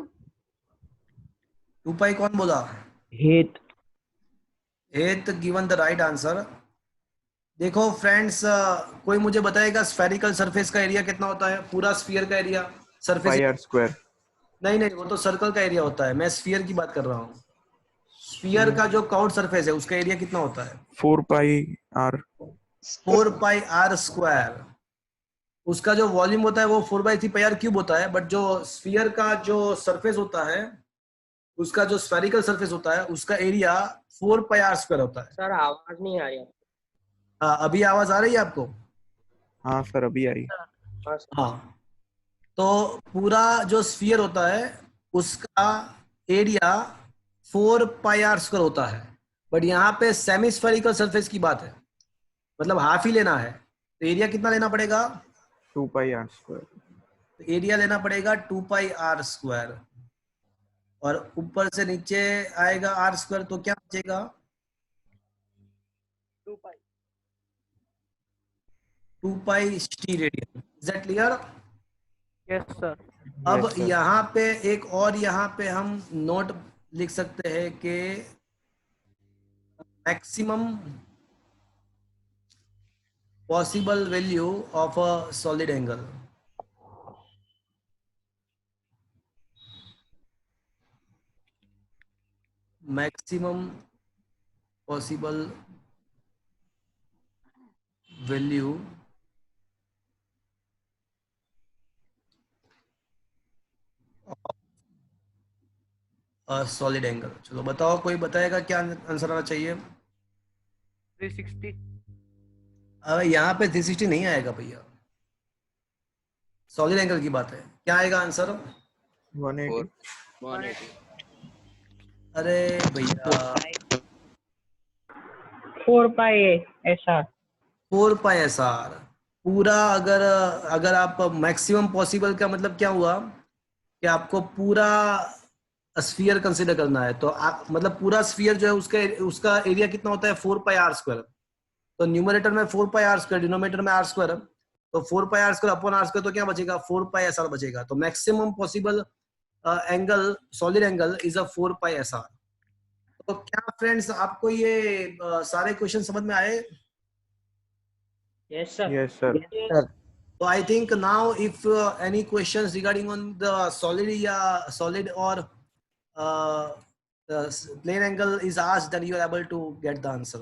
2 पाई कौन बोला? हेत हेत गिवन द राइट आंसर। देखो फ्रेंड्स, कोई मुझे बताएगा स्फेरिकल सरफेस का एरिया कितना होता है? पूरा स्फीयर का area, surface. Pi are square. नहीं नहीं, वो तो सर्कल का एरिया होता है, मैं स्फीयर की बात कर रहा हूँ। स्फीयर का जो कर्व्ड सरफेस है उसका एरिया कितना होता है? 4 pi r. 4 pi are square. उसका जो वॉल्यूम होता है वो 4/3 पाई आर क्यूब होता है, बट जो स्फीयर का जो सरफेस होता है, उसका जो स्फेरिकल सरफेस होता है, उसका एरिया 4 पाई आर स्क्वायर होता है। सर आवाज नहीं आ रही। अभी आवाज आ रही है आपको? हाँ सर अभी आई। हाँ सर। हाँ, तो पूरा जो स्फीयर होता है उसका एरिया 4 पाई आर स्क्वायर होता है, बट यहाँ पे सेमी स्फेरिकल सरफेस की बात है, मतलब हाफ ही लेना है, तो एरिया कितना लेना पड़ेगा? 2 पाई आर स्क्वायर। एरिया लेना पड़ेगा 2 पाई आर स्क्वायर, और ऊपर से नीचे आएगा आर स्क्वायर, तो क्या बचेगा? 2 pi T radian. Is that clear? Yes sir. अब Yes, sir. यहाँ पे एक और यहाँ पे हम नोट लिख सकते हैं कि maximum possible value of a solid angle. Maximum possible value solid angle. चलो बताओ, कोई बताएगा क्या आंसर आना चाहिए? 360। अब यहाँ पे 360 नहीं आएगा भैया, सॉलिड एंगल की बात है। क्या आएगा आंसर? 180। अरे भैया, 4 पाई ऐसा। 4 पाई एस आर पूरा। अगर अगर आप मैक्सिमम पॉसिबल का मतलब क्या हुआ कि आपको पूरा स्फीयर कंसीडर करना है, तो आप मतलब पूरा स्फीयर जो है उसका एरिया कितना होता है? 4 पाई आर स्क्वायर। तो न्यूमरेटर में 4 पाई आर स्क्वायर, डिनोमिनेटर में आर स्क्वायर, तो 4 pi are square upon R square, तो क्या बचेगा? 4 पाई एस आर बचेगा। तो maximum possible angle, solid angle is a 4 pi S R. तो क्या फ्रेंड्स आपको ये सारे क्वेश्चन समझ में आए? Yes sir. Yes, sir. Sir. So I think now if any questions regarding on the solid or the plane angle is asked, then you are able to get the answer.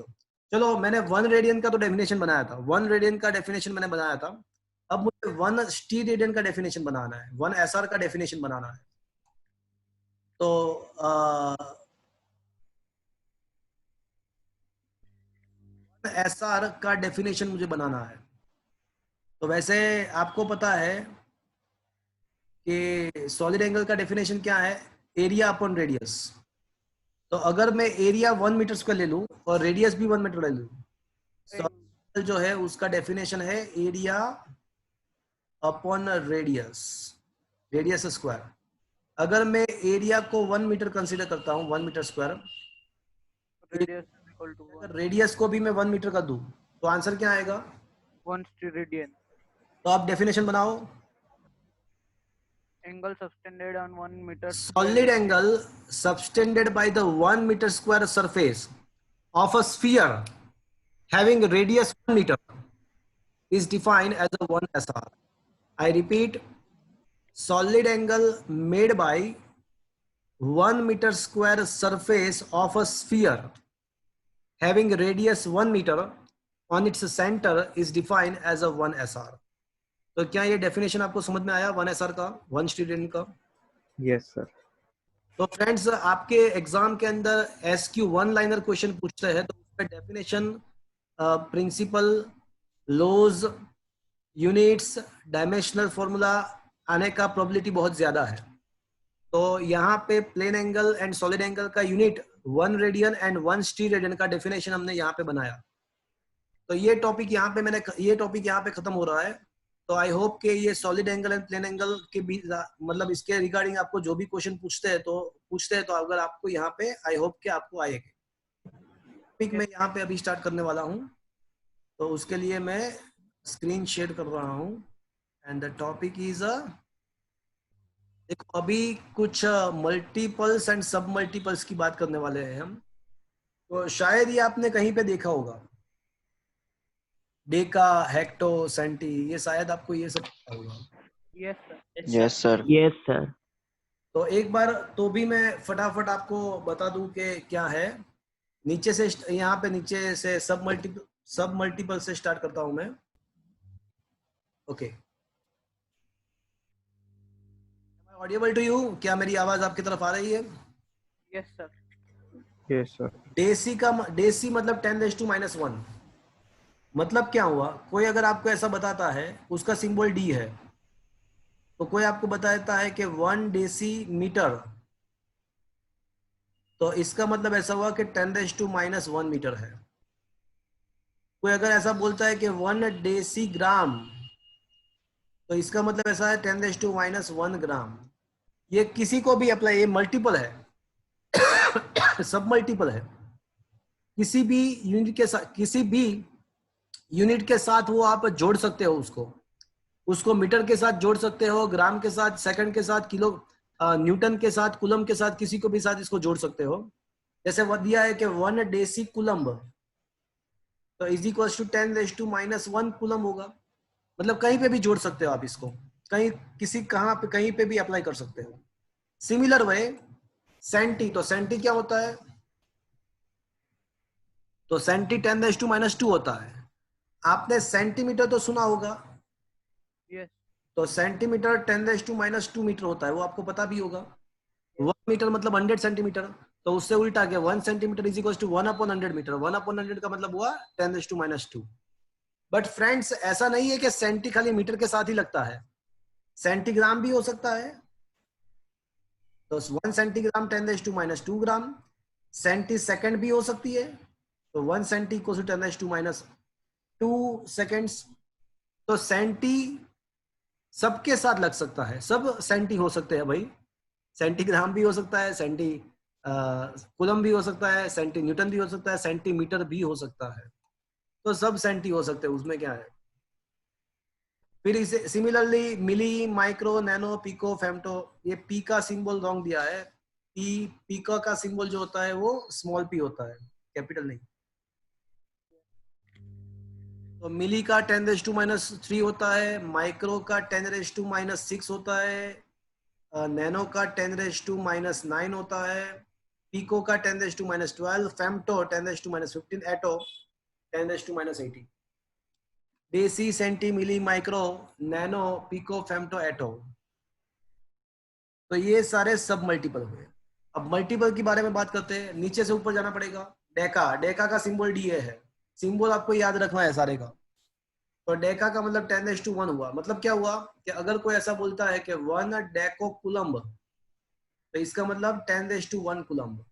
चलो, मैंने 1 radian का तो definition बनाया था, 1 radian का definition मैंने बनाया था। अब मुझे 1 टी रेडियन का डेफिनेशन बनाना है, 1 एसआर का डेफिनेशन बनाना है। तो एसआर का डेफिनेशन मुझे बनाना है। तो वैसे आपको पता है कि सॉलिड एंगल का डेफिनेशन क्या है? Area upon radius. तो अगर मैं एरिया 1 मीटर स्क्वायर ले लूं और रेडियस भी 1 मीटर ले लूं, तो जो है उसका डेफिनेशन है area upon radius, radius square. अगर मैं एरिया को 1 मीटर कंसीडर करता हूं, 1 metre square, radius equal to अगर रेडियस को भी मैं 1 मीटर का दूं, तो आंसर क्या आएगा? 1 रेडियन। तो आप डेफिनेशन बनाओ। Angle subtended on 1 meter. Solid angle subtended by the 1 meter square surface of a sphere having radius 1 meter is defined as a 1 SR. I repeat, solid angle made by 1 meter square surface of a sphere having radius 1 meter on its center is defined as a 1 SR. तो क्या ये definition आपको समझ में आया 1 SR का, 1 student का? Yes, sir. तो फ्रेंड्स, आपके एग्जाम के अंदर SQ 1 लाइनर क्वेश्चन पूछते हैं, तो उसमें definition, principle, laws, units, dimensional formula आने का प्रोबेबिलिटी बहुत ज्यादा है। तो यहाँ पे plane angle and solid angle का यूनिट 1 रेडियन एंड 1 स्टी रेडियन का डेफिनेशन हमने यहाँ पे बनाया। तो ये टॉपिक यहाँ पे खत्म हो रहा है। तो आई होप कि ये solid angle and plane angle के भी मतलब इसके रिगार्डिंग आपको जो भी क्वेश्चन पूछते हैं तो अगर आपको यहाँ पे आई होप कि आपको आएगा। टॉपिक मैं यहाँ पे अभी स्टार्ट करने वाला हूँ, तो उसके लिए मैं स्क्रीन शेयर कर रहा हूँ एंड द टॉपिक इज देखो अभी कुछ मल्टीपल्स एंड सब मल्टीपल्स की बात करने वाले हैं हम। तो शायद ये आपने कहीं पे देखा होगा, डेका, हेक्टो, सेंटी, ये शायद आपको ये सब पता होगा। Yes sir. Yes sir. Yes sir. तो एक बार तो भी मैं फटाफट आपको बता दूं कि क्या है। नीचे से यहाँ पे नीचे से सब मल्टीपल से स्टार्ट करता हूं मैं। Okay, audible to you? क्या मेरी आवाज आपकी तरफ आ रही है? Yes sir. Yes sir. Deci मतलब 10⁻⁻1। मतलब क्या हुआ, कोई अगर आपको ऐसा बताता है, उसका सिंबल डी है, तो कोई आपको बताता है कि 1 डेसीमीटर, तो इसका मतलब ऐसा हुआ कि 10⁻⁻1 मीटर है। कोई अगर ऐसा बोलता है कि 1 डेसीग्राम, तो इसका मतलब ऐसा है 10⁻⁻1 ग्राम। ये किसी को भी अप्लाई, ये मल्टीपल है सब मल्टीपल है। किसी भी यूनिट के साथ वो आप जोड़ सकते हो, उसको मीटर के साथ जोड़ सकते हो, ग्राम के साथ, सेकंड के साथ, किलो, न्यूटन के साथ, कुलम के साथ, किसी को भी साथ इसको जोड़ सकते हो। जैसे वो दिया है कि 1 डेसी कुलम्ब, तो इज इक्वल टू 10⁻⁻1 कुलम होगा। मतलब कहीं पे भी जोड़ सकते हो आप इसको, कहीं कहाँ पे कहीं पे भी अप्लाई कर सकते हो। सिमिलर वे सेंटी, तो सेंटी क्या होता है? तो सेंटी 10⁻² होता है। आपने सेंटीमीटर तो सुना होगा, यस। तो सेंटीमीटर 10⁻² मीटर होता है, वो आपको पता भी होगा। 1 मीटर मतलब 100 सेंटीमीटर, तो उससे उल्टा के 1 centimetre is equal to 1/100 metre. 1/100 का मतलब हुआ 10⁻²। बट फ्रेंड्स, ऐसा नहीं है कि सेंटी खाली मीटर के साथ ही लगता है, सेंटीग्राम भी हो सकता है। तो 1 सेंटीग्राम 10⁻² ग्राम। सेंटी सेकंड भी हो सकती है, तो 1 सेंटी इक्वल टू 10⁻²सेकेंड्स। तो सेंटी सबके साथ लग सकता है, सब सेंटी हो सकते हैं भाई। सेंटीग्राम भी हो सकता है, सेंटी कुलम भी हो सकता है, सेंटी न्यूटन भी हो सकता है, सेंटीमीटर भी हो सकता है। तो सब सेंटी हो सकते हैं, उसमें क्या है। फिर इसे सिमिलरली मिली, माइक्रो, नैनो, पिको, फेम्टो। ये पी का सिंबल रॉन्ग दिया है। पीका का सिंबल जो होता है वो स्मॉल पी होता है, कैपिटल नहीं। तो मिली का 10⁻³ होता है, माइक्रो का 10⁻⁻6 होता है, नैनो का 10⁻⁻9 होता है, पिको का 10⁻12, फेम्टो 10⁻15, एटो 10⁻18। Deci, centi, milli, micro, nano, pico, femto, एटो। तो ये सारे सब मल्टीपल हुए। अब मल्टीपल के बारे में बात करते हैं, नीचे से ऊपर जाना पड़ेगा। डेका, डेका का सिंबल डीए है, सिंबल आपको याद रखना है सारे का। तो डेका का मतलब 10⁻1 हुआ। मतलब क्या हुआ कि अगर कोई ऐसा बोलता है कि 1 डेको कुलम्ब, तो इसका मतलब 10⁻1 कुलम्ब।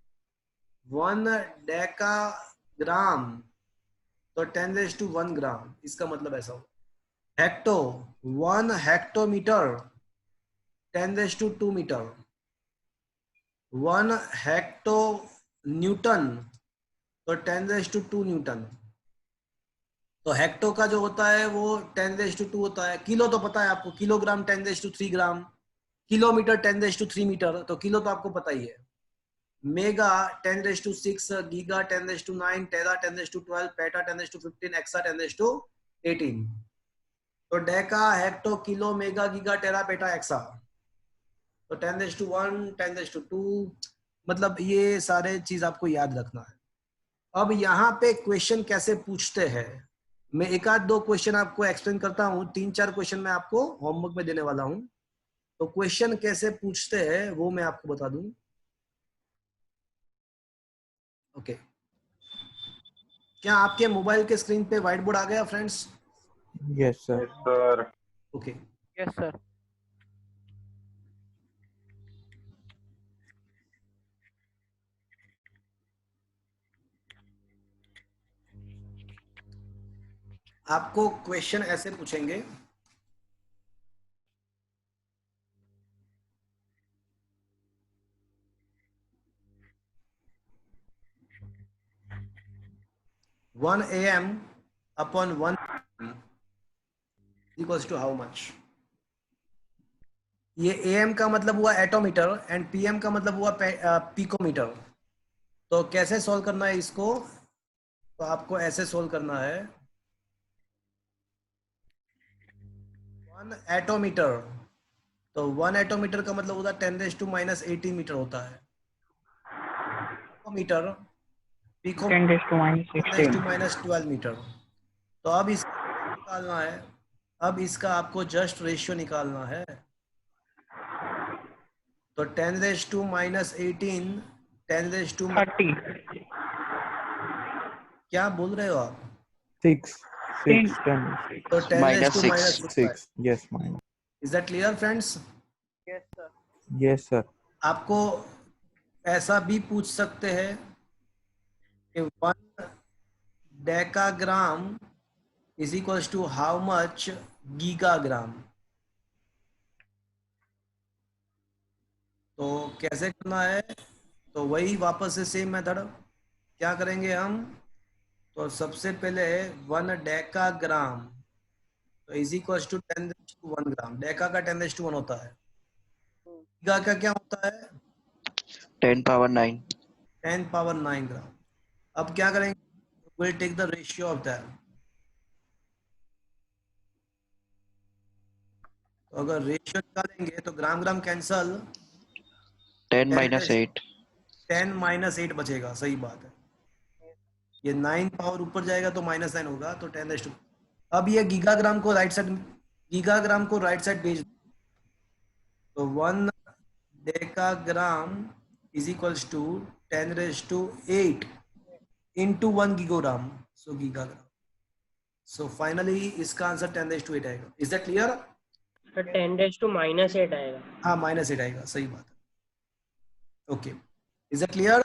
1 डेका ग्राम, तो 10⁻1 ग्राम, इसका मतलब ऐसा हो। Hecto, 1 hectometre 10⁻2 metre. 1 hecto newton, तो 10⁻2 न्यूटन। तो हेक्टो का जो होता है वो 10⁻2 होता है। किलो तो पता है आपको, किलोग्राम 10⁻3 ग्राम, किलोमीटर 10⁻3 मीटर, तो किलो तो आपको पता ही है। Mega 10⁻6, giga 10⁻9, tera 10⁻12, peta 10⁻15, exa 10⁻18। तो deca, hecto, kilo, mega, giga, tera, peta, exa, तो 10⁻1, 10⁻2, मतलब ये सारे चीज आपको याद रखना है। अब यहाँ पे क्वेश्चन कैसे पूछते हैं, मैं एक आध दो क्वेश्चन आपको एक्सप्लेन करता हूँ। 3-4 क्वेश्चन मैं आपको होमवर्क में देने वाला हूँ। तो क्वेश्चन कैसे पूछते हैं वो मैं आपको बता दूं। ओके, क्या आपके मोबाइल के स्क्रीन पे व्हाइट बोर्ड आ गया friends? Yes sir. Okay, yes sir. आपको क्वेश्चन ऐसे पूछेंगे, one AM upon 1 equals to how much? ये एम का मतलब हुआ एटोमीटर एंड पीएम का मतलब हुआ पिकोमीटर। तो कैसे सॉल्व करना है इसको? तो आपको ऐसे सॉल्व करना है, 1 एटोमीटर, तो 1 एटोमीटर का मतलब होता है 10⁻⁻18 मीटर होता है। Picometre, picometre 10⁻⁻12 metre. तो अब इसका निकालना है, अब इसका आपको जस्ट रेशियो निकालना है। तो 10⁻⁻18 10⁻⁻, क्या बोल रहे हो आप? 6, 6, 10, तो 10⁻⁻6 6. Yes, mine. Is that clear friends? Yes, sir. आपको ऐसा भी पूछ सकते हैं कि 1 decagram is equals to how much gigagram. तो कैसे करना है? तो वही वापस से सेम मेथड क्या करेंगे हम? तो सबसे पहले 1 डेकाग्राम तो इज इक्वल्स टू 10⁻1 ग्राम। डेका का 10⁻1 होता है। गीगा का क्या होता है? 10⁻9. 10⁻9 ग्राम। अब क्या करेंगे? we'll take the ratio of that। तो अगर रेशियो निकालेंगे तो ग्राम ग्राम कैंसल, 10⁻8. 10⁻8 बचेगा। सही बात है। ये 9 पावर ऊपर जाएगा तो -9 होगा, तो 10⁻2। अब ये गीगाग्राम को राइट साइड, गीगाग्राम को राइट साइड भेज, तो 1 decagram is equals to 10⁸8 into 1 gigogram, so gigagram। So finally इसका आंसर 10⁻8 आएगा। Is that clear? तो 10⁻⁻8 आएगा। हाँ -8 आएगा, सही बात है। Okay, is that clear?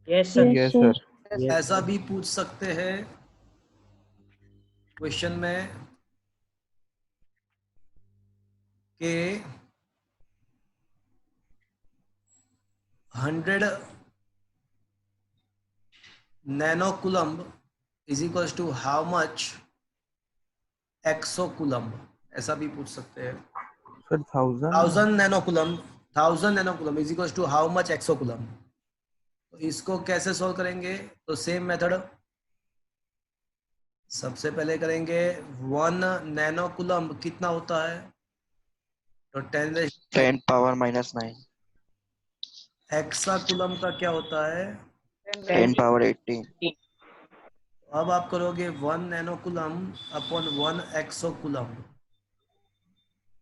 Yes sir. Yes, sir. ऐसा भी पूछ सकते हैं क्वेश्चन में कि 100 nanocoulomb is equals to how much exacoulomb. ऐसा भी पूछ सकते हैं। Sir, 1000. 1000 nanocoulomb is equals to how much exacoulomb. तो इसको कैसे सॉल्व करेंगे? तो सेम मेथड, सबसे पहले करेंगे 1 नैनोकूलम्ब कितना होता है? तो 10⁻⁻9. एक्साकूलम्ब का क्या होता है? 10⁻18. अब आप करोगे 1 नैनोकूलम्ब अपॉन 1 एक्सोकूलम्ब,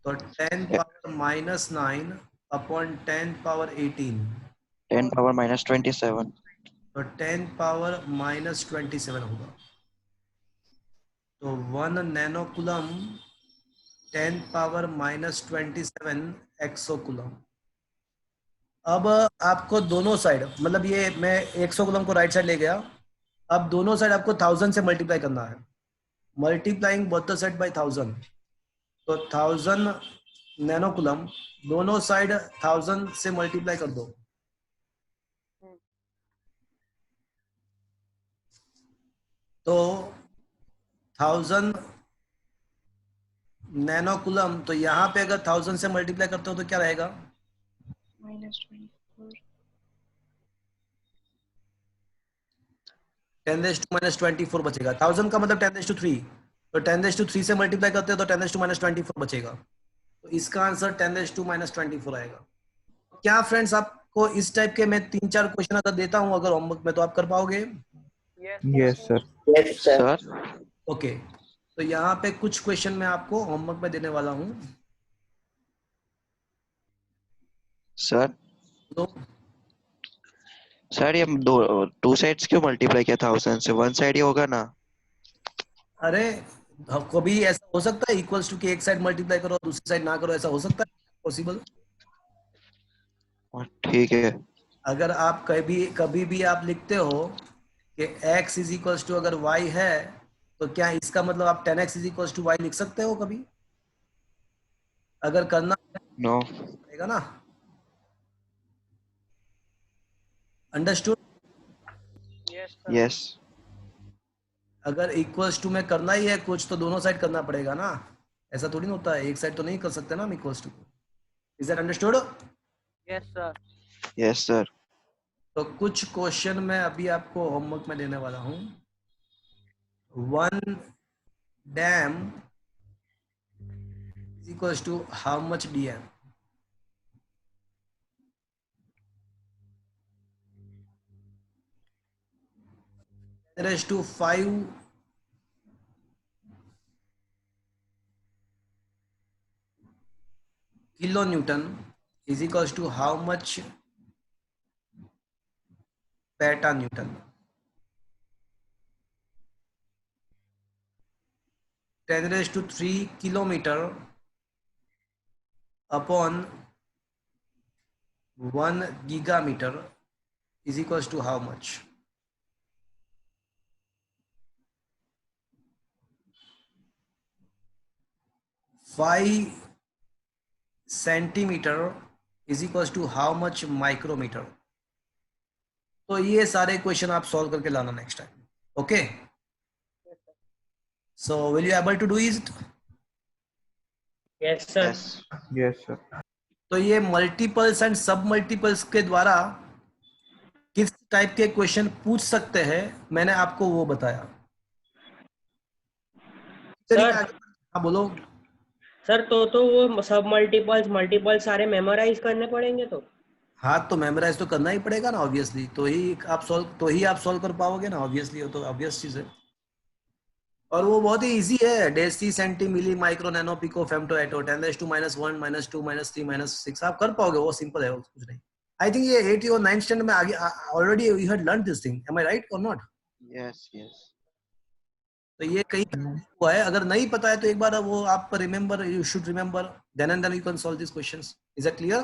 तो 10⁻⁻9 अपॉन 10⁻18, 10⁻⁻27. तो 10⁻⁻27 होगा। तो 1 नैनोकूलम्ब 10⁻⁻27 एक्सोकूलम्ब। अब आपको दोनों साइड, मतलब ये मैं एक्सोकूलम्ब को राइट साइड ले गया, अब दोनों साइड आपको 1000 से मल्टीप्लाई करना है। Multiplying both the side by 1000, तो 1000 नैनोकूलम्ब दोनों साइड 1000 से मल्टीप्लाई कर दो। तो 1000 नैनोकूलम्ब, तो यहाँ पे अगर 1000 से मल्टीप्लाई करते हो तो क्या रहेगा? -10⁻24 बचेगा। 1000 का मतलब 10⁻3, तो 10⁻3 से मल्टीप्लाई करते हो तो 10⁻24 बचेगा। तो इसका आंसर 10⁻24 आएगा। क्या फ्रेंड्स, आपको इस टाइप के मैं 3-4 क्वेश्चन अगर देता हूं अगर होमवर्क में, तो आप कर पाओगे? Yes, sir. Sir, ओके, तो यहाँ पे कुछ क्वेश्चन मैं आपको होमवर्क में देने वाला हूँ। sir, तो सर ये टू साइड्स क्यों मल्टीप्लाई किया 1000 से? वन साइड ही होगा ना? अरे कभी ऐसा हो सकता है इक्वल्स टू कि एक साइड मल्टीप्लाई करो दूसरी साइड ना करो, ऐसा हो सकता है? पॉसिबल? ठीक है। अगर आप कभी भी आप लिखते हो कि x इज इक्वल्स टू अगर y है, तो क्या इसका मतलब आप 10x is equals to y लिख सकते हो कभी? अगर करना नो। पड़ेगा ना। अंडरस्टूड? यस। अगर इक्वल्स टू में करना ही है कुछ तो दोनों साइड करना पड़ेगा ना। ऐसा थोड़ी ना होता है, एक साइड तो नहीं कर सकते ना हम equals to. Is that understood? Yes sir. Yes, sir. तो कुछ क्वेश्चन मैं अभी आपको होमवर्क में देने वाला हूं। 1 dam is equals to how much dm? Raised to 5 kilonewton is equals to how much petanewton? 10 raised to 3 kilometer upon 1 gigameter is equals to how much? Five centimeter is equals to how much micrometer? तो ये सारे question आप solve करके लाना next time. Okay, so will you able to do it? Yes sir. Yes. Yes, sir. तो ये multiples and सब multiples के द्वारा किस टाइप के क्वेश्चन पूछ सकते हैं मैंने आपको वो बताया। सर। हाँ बोलो। सर तो वो सब मल्टीपल सारे मेमोराइज करने पड़ेंगे तो? हाँ तो मेमोराइज तो करना ही पड़ेगा ना ऑब्वियसली, तो ही आप सॉल्व कर पाओगे ना ऑब्वियसली, वो तो ऑब्वियस चीज है। और वो बहुत ही इजी है, deci centi milli micro nano pico femto atto 10 raised to -1 -2 -3 -6 आप कर पाओगे, वो सिंपल है, कुछ नहीं। आई थिंक ये 8th और 9th स्टैंडर्ड में आगे already you had learn this thing, am I right और नॉट? Yes, yes. तो ये कहीं हुआ है, अगर नहीं पता है तो एक बार वो आप remember, you should remember, then and then you can solve this questions. Is it clear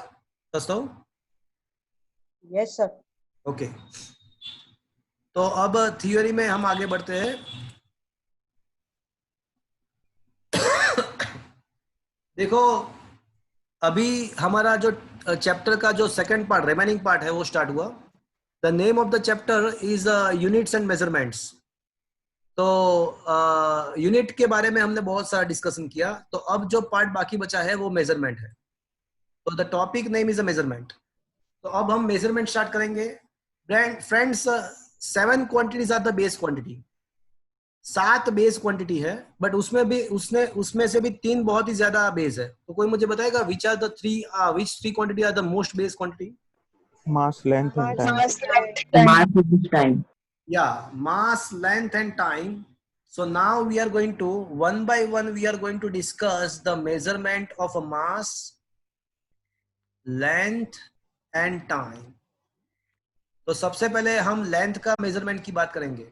दोस्तों? Yes sir. ओके, तो अब थियोरी में हम आगे बढ़ते हैं। देखो अभी हमारा जो चैप्टर का जो सेकंड पार्ट, रिमेनिंग पार्ट है, वो स्टार्ट हुआ। The name of the chapter is units and measurements. तो यूनिट के बारे में हमने बहुत सारा डिस्कशन किया, तो अब जो पार्ट बाकी बचा है वो मेजरमेंट है। तो the topic name is a measurement. तो अब हम मेजरमेंट स्टार्ट करेंगे। Friends 7 quantities are the base quantity, 7 base quantity है, बट उसमें से भी 3 बहुत ही ज्यादा बेस है। तो कोई मुझे बताएगा which are the 3 quantity are the most base quantity? Mass, length, and time. Mass time. Yeah, mass, length and time. So now we are going to one by one we are going to discuss the measurement of a mass, length and time. तो सबसे पहले हम length का measurement की बात करेंगे,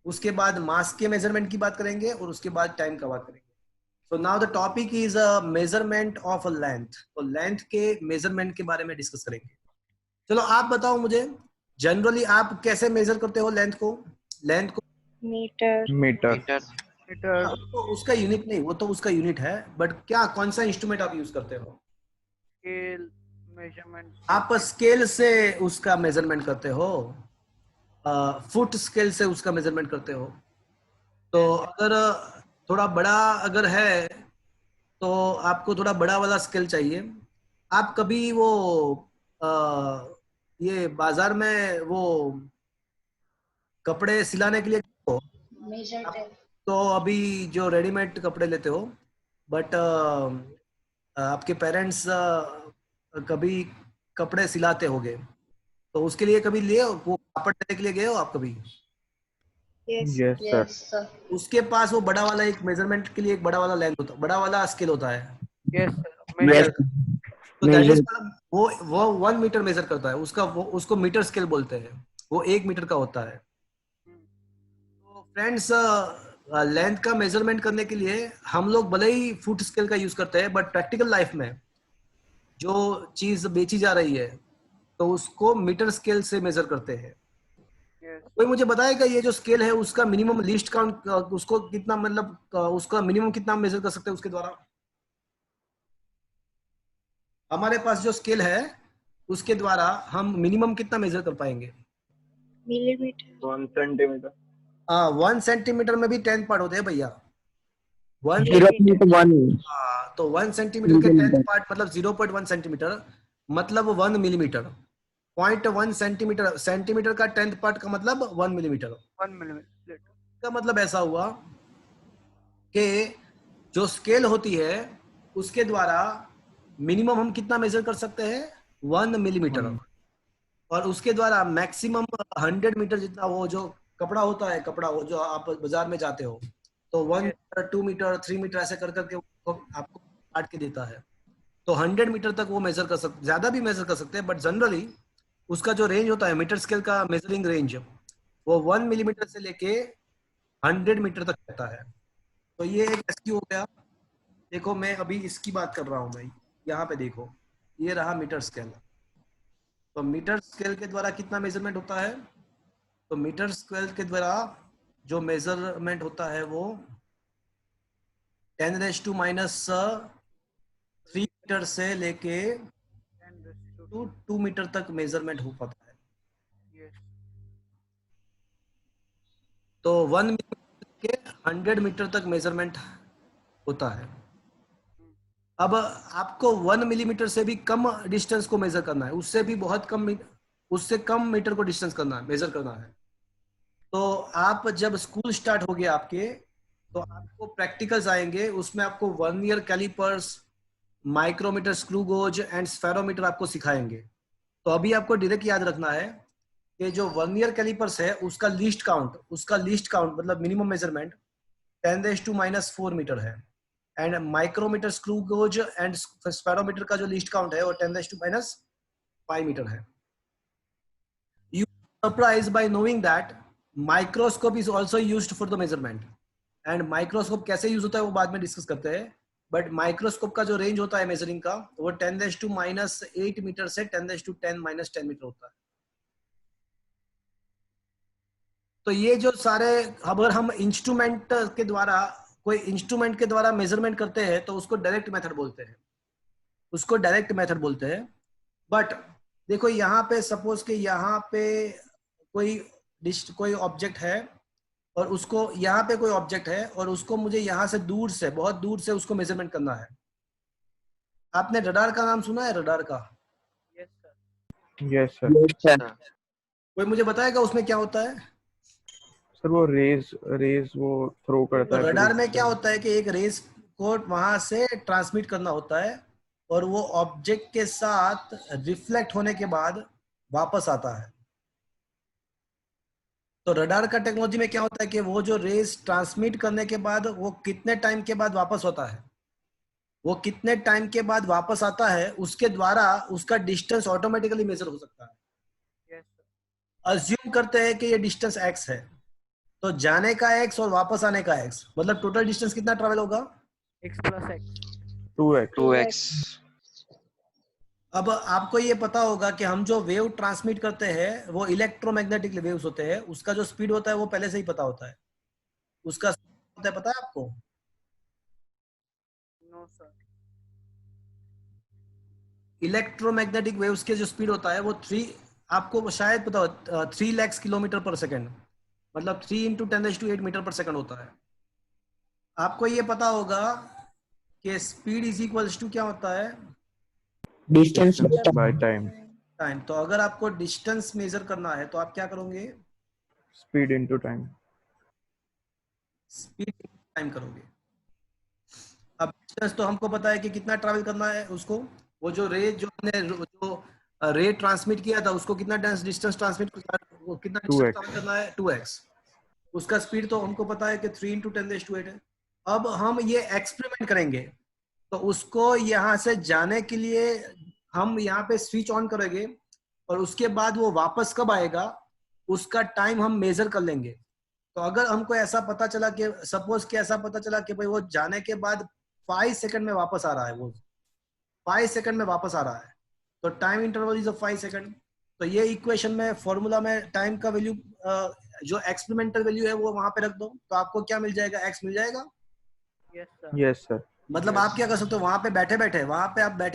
उसके बाद मास के मेजरमेंट की बात करेंगे, और उसके बाद टाइम का बात करेंगे। So now the topic is a measurement of a length. तो लेंथ के मेजरमेंट के बारे में डिस्कस करेंगे। चलो आप बताओ मुझे, जनरली आप कैसे मेजर करते हो लेंथ को? Meter. Meter. तो उसका यूनिट नहीं, वो तो उसका यूनिट है, बट क्या कौन सा इंस्ट्रूमेंट आप यूज करते हो? Scale measurement. आप स्केल से उसका मेजरमेंट करते हो, फुट स्केल से उसका मेजरमेंट करते हो। तो अगर थोड़ा बड़ा अगर है तो आपको थोड़ा बड़ा वाला स्केल चाहिए। आप कभी वो ये बाजार में वो कपड़े सिलाने के लिए तो अभी जो रेडीमेड कपड़े लेते हो, बट आपके पेरेंट्स कभी कपड़े सिलाते होगे, तो उसके लिए कभी लिए वो कपड़े लेने के लिए गए हो आप कभी? Yes, sir. उसके पास वो बड़ा वाला एक मेजरमेंट के लिए एक बड़ा वाला लेंथ होता है, बड़ा वाला स्केल होता है। Yes Yes. तो that is वो 1 मीटर मेजर करता है, उसको मीटर स्केल बोलते हैं, वो 1 मीटर का होता है। तो फ्रेंड्स लेंथ का मेजरमेंट करने के लिए हम लोग भले ही फुट स्केल का यूज करते हैं, बट प्रैक्टिकल लाइफ में जो चीज बेची जा रही है तो उसको मीटर स्केल से मेजर करते हैं। कोई मुझे बताएगा ये जो स्केल है उसका मिनिमम लीस्ट काउंट, उसको कितना, मतलब उसका मिनिमम कितना मेजर कर सकते हैं उसके द्वारा? हमारे पास जो स्केल है उसके द्वारा हम मिनिमम कितना मेजर कर पाएंगे? 1 centimeter. 1 सेंटीमीटर में भी 10 पार्ट होते हैं भैया। 1 0.1 हाँ, तो 1 सेंटीमीटर के 10th पार्ट मतलब 0.1 सेंटीमीटर मतलब 1 मिलीमीटर। 0.1 सेंटीमीटर, सेंटीमीटर का 10th पार्ट का मतलब 1 मिलीमीटर। 1 मिलीमीटर। का मतलब ऐसा हुआ कि जो स्केल होती है उसके द्वारा मिनिमम हम कितना मेजर कर सकते हैं 1 मिलीमीटर, और उसके द्वारा मैक्सिमम 100 मीटर जितना वो जो कपड़ा होता है, कपड़ा वो जो आप बाजार में जाते हो तो 1 मीटर 2 मीटर 3 मीटर ऐसे कर करके वो आपको काट के देता है। तो 100 मीटर तक वो मेजर कर सकते, ज्यादा भी मेजर कर सकते हैं, बट जनरली उसका जो रेंज होता है मीटर स्केल का मेजरिंग रेंज वो 1 मिलीमीटर से लेके 100 मीटर तक रहता है। तो ये एक ऐसी हो गया। देखो मैं अभी इसकी बात कर रहा हूँ भाई, यहाँ पे देखो ये रहा मीटर स्केल। तो मीटर स्केल के द्वारा कितना मेजरमेंट होता है, तो मीटर स्केल के द्वारा जो मेजरमेंट होता है वो 10⁻³ मीटर से लेके 2 मीटर तक मेजरमेंट हो पाता है। तो 1 मीटर के 100 मीटर तक मेजरमेंट होता है। अब आपको 1 मिलीमीटर से भी कम डिस्टेंस को मेजर करना है, उससे भी बहुत कम, उससे कम मीटर को डिस्टेंस करना है, मेजर करना है। तो आप जब स्कूल स्टार्ट हो गया आपके, तो आपको प्रैक्टिकल्स आएंगे, उसमें आपको vernier callipers, micrometer, screw gauge and spherometer आपको सिखाएंगे। तो अभी आपको डायरेक्ट याद रखना है कि जो वर्नियर कैलिपर्स है उसका लीस्ट काउंट मतलब मिनिमम मेजरमेंट 10⁻⁻⁴ मीटर है, and micrometer, screw gauge and spherometer का जो लीस्ट काउंट है वो 10⁻⁵ मीटर है। You are surprised by knowing that microscope is also used for the measurement, and microscope कैसे यूज होता है वो बाद में डिस्कस करते हैं, बट माइक्रोस्कोप का जो रेंज होता है मेजरिंग का वो 10⁻⁸ मीटर से 10⁻10⁻10 मीटर होता है। तो ये जो सारे, अगर हम इंस्ट्रूमेंट के द्वारा, कोई इंस्ट्रूमेंट के द्वारा मेजरमेंट करते हैं तो उसको डायरेक्ट मेथड बोलते हैं, बट देखो यहाँ पे सपोज कि यहाँ पे कोई ऑब्जेक्ट है और उसको, यहाँ पे कोई ऑब्जेक्ट है और उसको मुझे यहाँ से दूर से, बहुत दूर से उसको मेजरमेंट करना है। आपने रडार का नाम सुना है, रडार का? Yes sir. कोई मुझे बताएगा उसमें क्या होता है? सर वो रेज वो थ्रो करता तो है। रडार में क्या होता है कि एक रेज को वहां से ट्रांसमिट करना होता है और वो ऑब्जेक्ट के साथ रिफ्लेक्ट होने के बाद वापस आता है। तो रडार का टेक्नोलॉजी में क्या होता है कि वो जो रेज ट्रांसमिट करने के बाद वो कितने टाइम के बाद वापस होता है, वो कितने टाइम के बाद वापस आता है, उसके द्वारा उसका डिस्टेंस ऑटोमेटिकली मेजर हो सकता है। अज्यूम करते हैं कि ये डिस्टेंस x है, तो जाने का x और वापस आने का x, मतलब टोटल डिस्टेंस कितना ट्रैवल होगा? x + x 2x। अब आपको ये पता होगा कि हम जो वेव ट्रांसमिट करते हैं वो इलेक्ट्रोमैग्नेटिक वेव्स होते हैं, उसका जो स्पीड होता है वो पहले से ही पता होता है, उसका होता है, पता है आपको? No sir. इलेक्ट्रोमैग्नेटिक वेव्स के जो स्पीड होता है वो 3, आपको शायद पता हो, 3 लाख किलोमीटर पर सेकेंड, मतलब 3 × 10⁸ मीटर पर सेकेंड होता है। आपको ये पता होगा कि स्पीड इज इक्वल्स टू क्या होता है? Distance by time. तो अगर आपको डिस्टेंस मेजर करना है तो आप क्या करोगे? Speed into time. Speed time करोगे। अब डिस्टेंस तो हमको पता है कि कितना ट्रैवल करना है उसको, वो जो रे जो रे ट्रांसमिट किया था उसको कितना डिस्टेंस ट्रांसमिट, वो कितना डिस्टेंस ट्रैवल करना है? 2x। उसका स्पीड तो हमको पता है कि 3 × 10⁸ है। अब हम ये एक्सपेरिमेंट करेंगे, तो उसको यहाँ से जाने के लिए हम यहाँ पे स्विच ऑन करेंगे और उसके बाद वो वापस कब आएगा उसका टाइम हम मेजर कर लेंगे। तो अगर हमको ऐसा पता चला कि सपोज कि ऐसा पता चला कि भाई वो जाने के बाद 5 सेकंड में वापस आ रहा है, वो 5 सेकंड में वापस आ रहा है, तो टाइम इंटरवल इज 5 सेकंड। तो ये इक्वेशन में, फॉर्मूला में टाइम का वैल्यू, जो एक्सपेरिमेंटल वैल्यू है वो वहां पे रख दो, तो आपको क्या मिल जाएगा? x मिल जाएगा। Yes sir. मतलब आप क्या कर सकते हो, वहां पे बैठे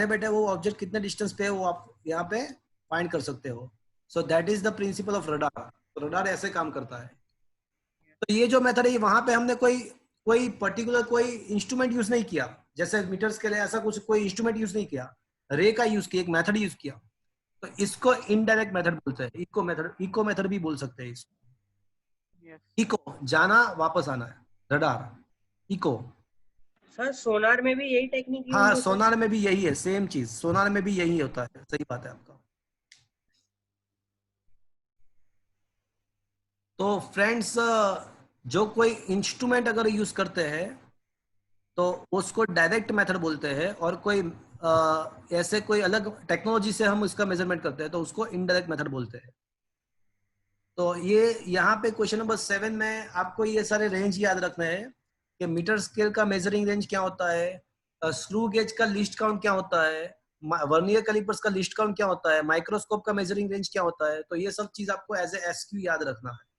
बैठे वो ऑब्जेक्ट कितने डिस्टेंस पे है वो आप यहाँ पे फाइंड कर सकते हो। सो that is the principle of radar. Radar ऐसे काम करता है। तो ये जो मेथड है वहां पे हमने कोई कोई पर्टिकुलर कोई इंस्ट्रूमेंट यूज नहीं किया, जैसे मीटर्स के लिए ऐसा कुछ कोई इंस्ट्रूमेंट यूज नहीं किया, रे का यूज किया, एक मेथड यूज किया, तो इसको इनडायरेक्ट मेथड बोलते हैं। इको मेथड भी बोल सकते हैं इसको। Yes. इको जाना वापस आना है, रडार, इको। सर सोनार में भी यही टेक्निक यूज हाँ, होता है? सोनार में भी यही है, सेम चीज, सोनार में भी यही होता है, सही बात है आपका। तो फ्रेंड्स, जो कोई इंस्ट्रूमेंट अगर यूज करते हैं तो उसको डायरेक्ट मेथड बोलते हैं, और कोई ऐसे कोई अलग टेक्नोलॉजी से हम उसका मेजरमेंट करते हैं तो उसको इनडायरेक्ट मेथड बोलते हैं। तो ये यहाँ पे क्वेश्चन नंबर 7 में आपको ये सारे रेंज याद रखने हैं कि मीटर स्केल का मेजरिंग रेंज क्या होता है, स्क्रू गेज का लीस्ट काउंट क्या होता है, वर्नियर कैलिपर्स का लीस्ट काउंट क्या होता है, माइक्रोस्कोप का मेजरिंग रेंज क्या होता है। तो ये सब चीज आपको एज ए एसक्यू याद रखना है।